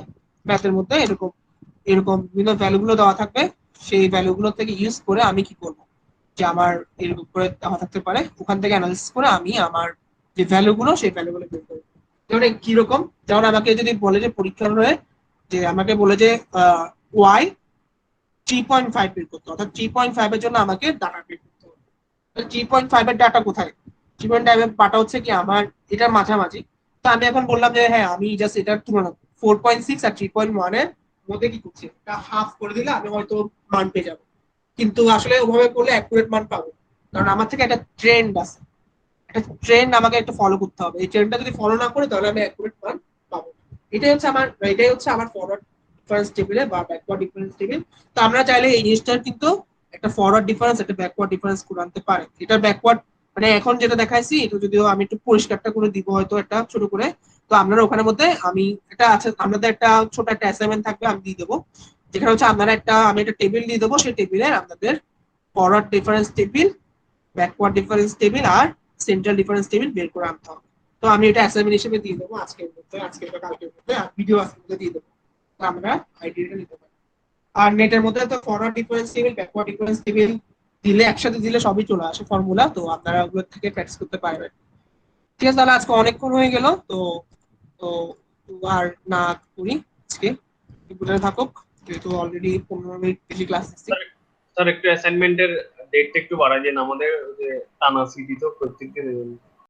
ম্যাথের মধ্যে, এরকম এরকম বিভিন্ন ভ্যালুগুলো দেওয়া থাকবে, সেই ভ্যালুগুলো থেকে ইউজ করে আমি কি করব, যে আমার এরকম করে দেওয়া থাকতে পারে, ওখান থেকে অ্যানালিসিস করে আমি আমার যে ভ্যালুগুলো সেই ভ্যালুগুলো বের করবো। যেমন কিরকম, যেমন আমাকে যদি বলে যে পরীক্ষার হয়ে যে আমাকে বলে যে ওয়াই 3.5 বের করতে, অর্থাৎ 3.5 এর জন্য আমাকে ডাটা বের করতে হবে। 3.5 এর ডাটা কোথায়? 3.5 এর ডাটা হচ্ছে কি আমার এটার মাঝামাঝি। তো আমি এখন বললাম যে হ্যাঁ আমি জাস্ট এটার তুলনা 4.6 আর 3.1 এর মধ্যে কি করছি, এটা হাফ করে দিলে আমি হয়তো মান পেয়ে যাবো, কিন্তু আসলে ওভাবে করলে অ্যাকুরেট মান পাবো, কারণ আমার থেকে একটা ট্রেন্ড আছে, একটা ট্রেন্ড আমাকে একটু ফলো করতে হবে, এই ট্রেন্ডটা যদি ফলো না করে তাহলে আমি অ্যাকুরেট মান পাবো। এটাই হচ্ছে আমার ফরওয়ার্ড ডিফারেন্স টেবিলে বা ব্যাকওয়ার্ড ডিফারেন্স টেবিল। তো আমরা চাইলে এই জিনিসটার কিন্তু একটা ফরওয়ার্ড ডিফারেন্স একটা ব্যাকওয়ার্ড ডিফারেন্স করে আনতে পারে। এটা ব্যাকওয়ার্ড মানে এখন যেটা দেখাইছি এটা যদিও আমি একটু পরিষ্কারটা করে দিব হয়তো একটা ছোট করে, তো আপনারা ওখানের মধ্যে আমি এটা আছে আপনাদের একটা ছোট একটা অ্যাসাইনমেন্ট থাকবে আমি দিয়ে দেবো, যেখানে হচ্ছে আপনারা আমি একটা টেবিল দিয়ে দেবো, সেই টেবিলে আপনাদের forward difference table, backward difference table আর সেন্ট্রাল ডিফারেন্স টেবিল বের করে আনতে হবে। তো আমি এটা অ্যাসাইনমেন্ট হিসেবে দিয়ে দেবো আজকের মধ্যে, আজকে বা কালকের মধ্যে, আর ভিডিও আজকের মধ্যে দিয়ে দেবো, তো আমরা আইডিয়াটা নিতে পারি। আর নেটের মধ্যে তো forward difference table backward difference table দিলে একসাথে দিলে সবই চলে আসে ফর্মুলা, তো আপনারা ওগুলো থেকে প্র্যাকটিস করতে পারবেন। ঠিক আছে, তাহলে আজকে অনেকক্ষণ হয়ে গেল, তো তো আর না করি আজকে, কম্পিউটারে থাকুক, যেহেতু অলরেডি 15 মিনিট বেশি ক্লাস দিচ্ছি। স্যার একটু অ্যাসাইনমেন্টের ডেটটা একটু বাড়াই দেন, আমাদের যে টানা সিটি তো প্রত্যেকদিন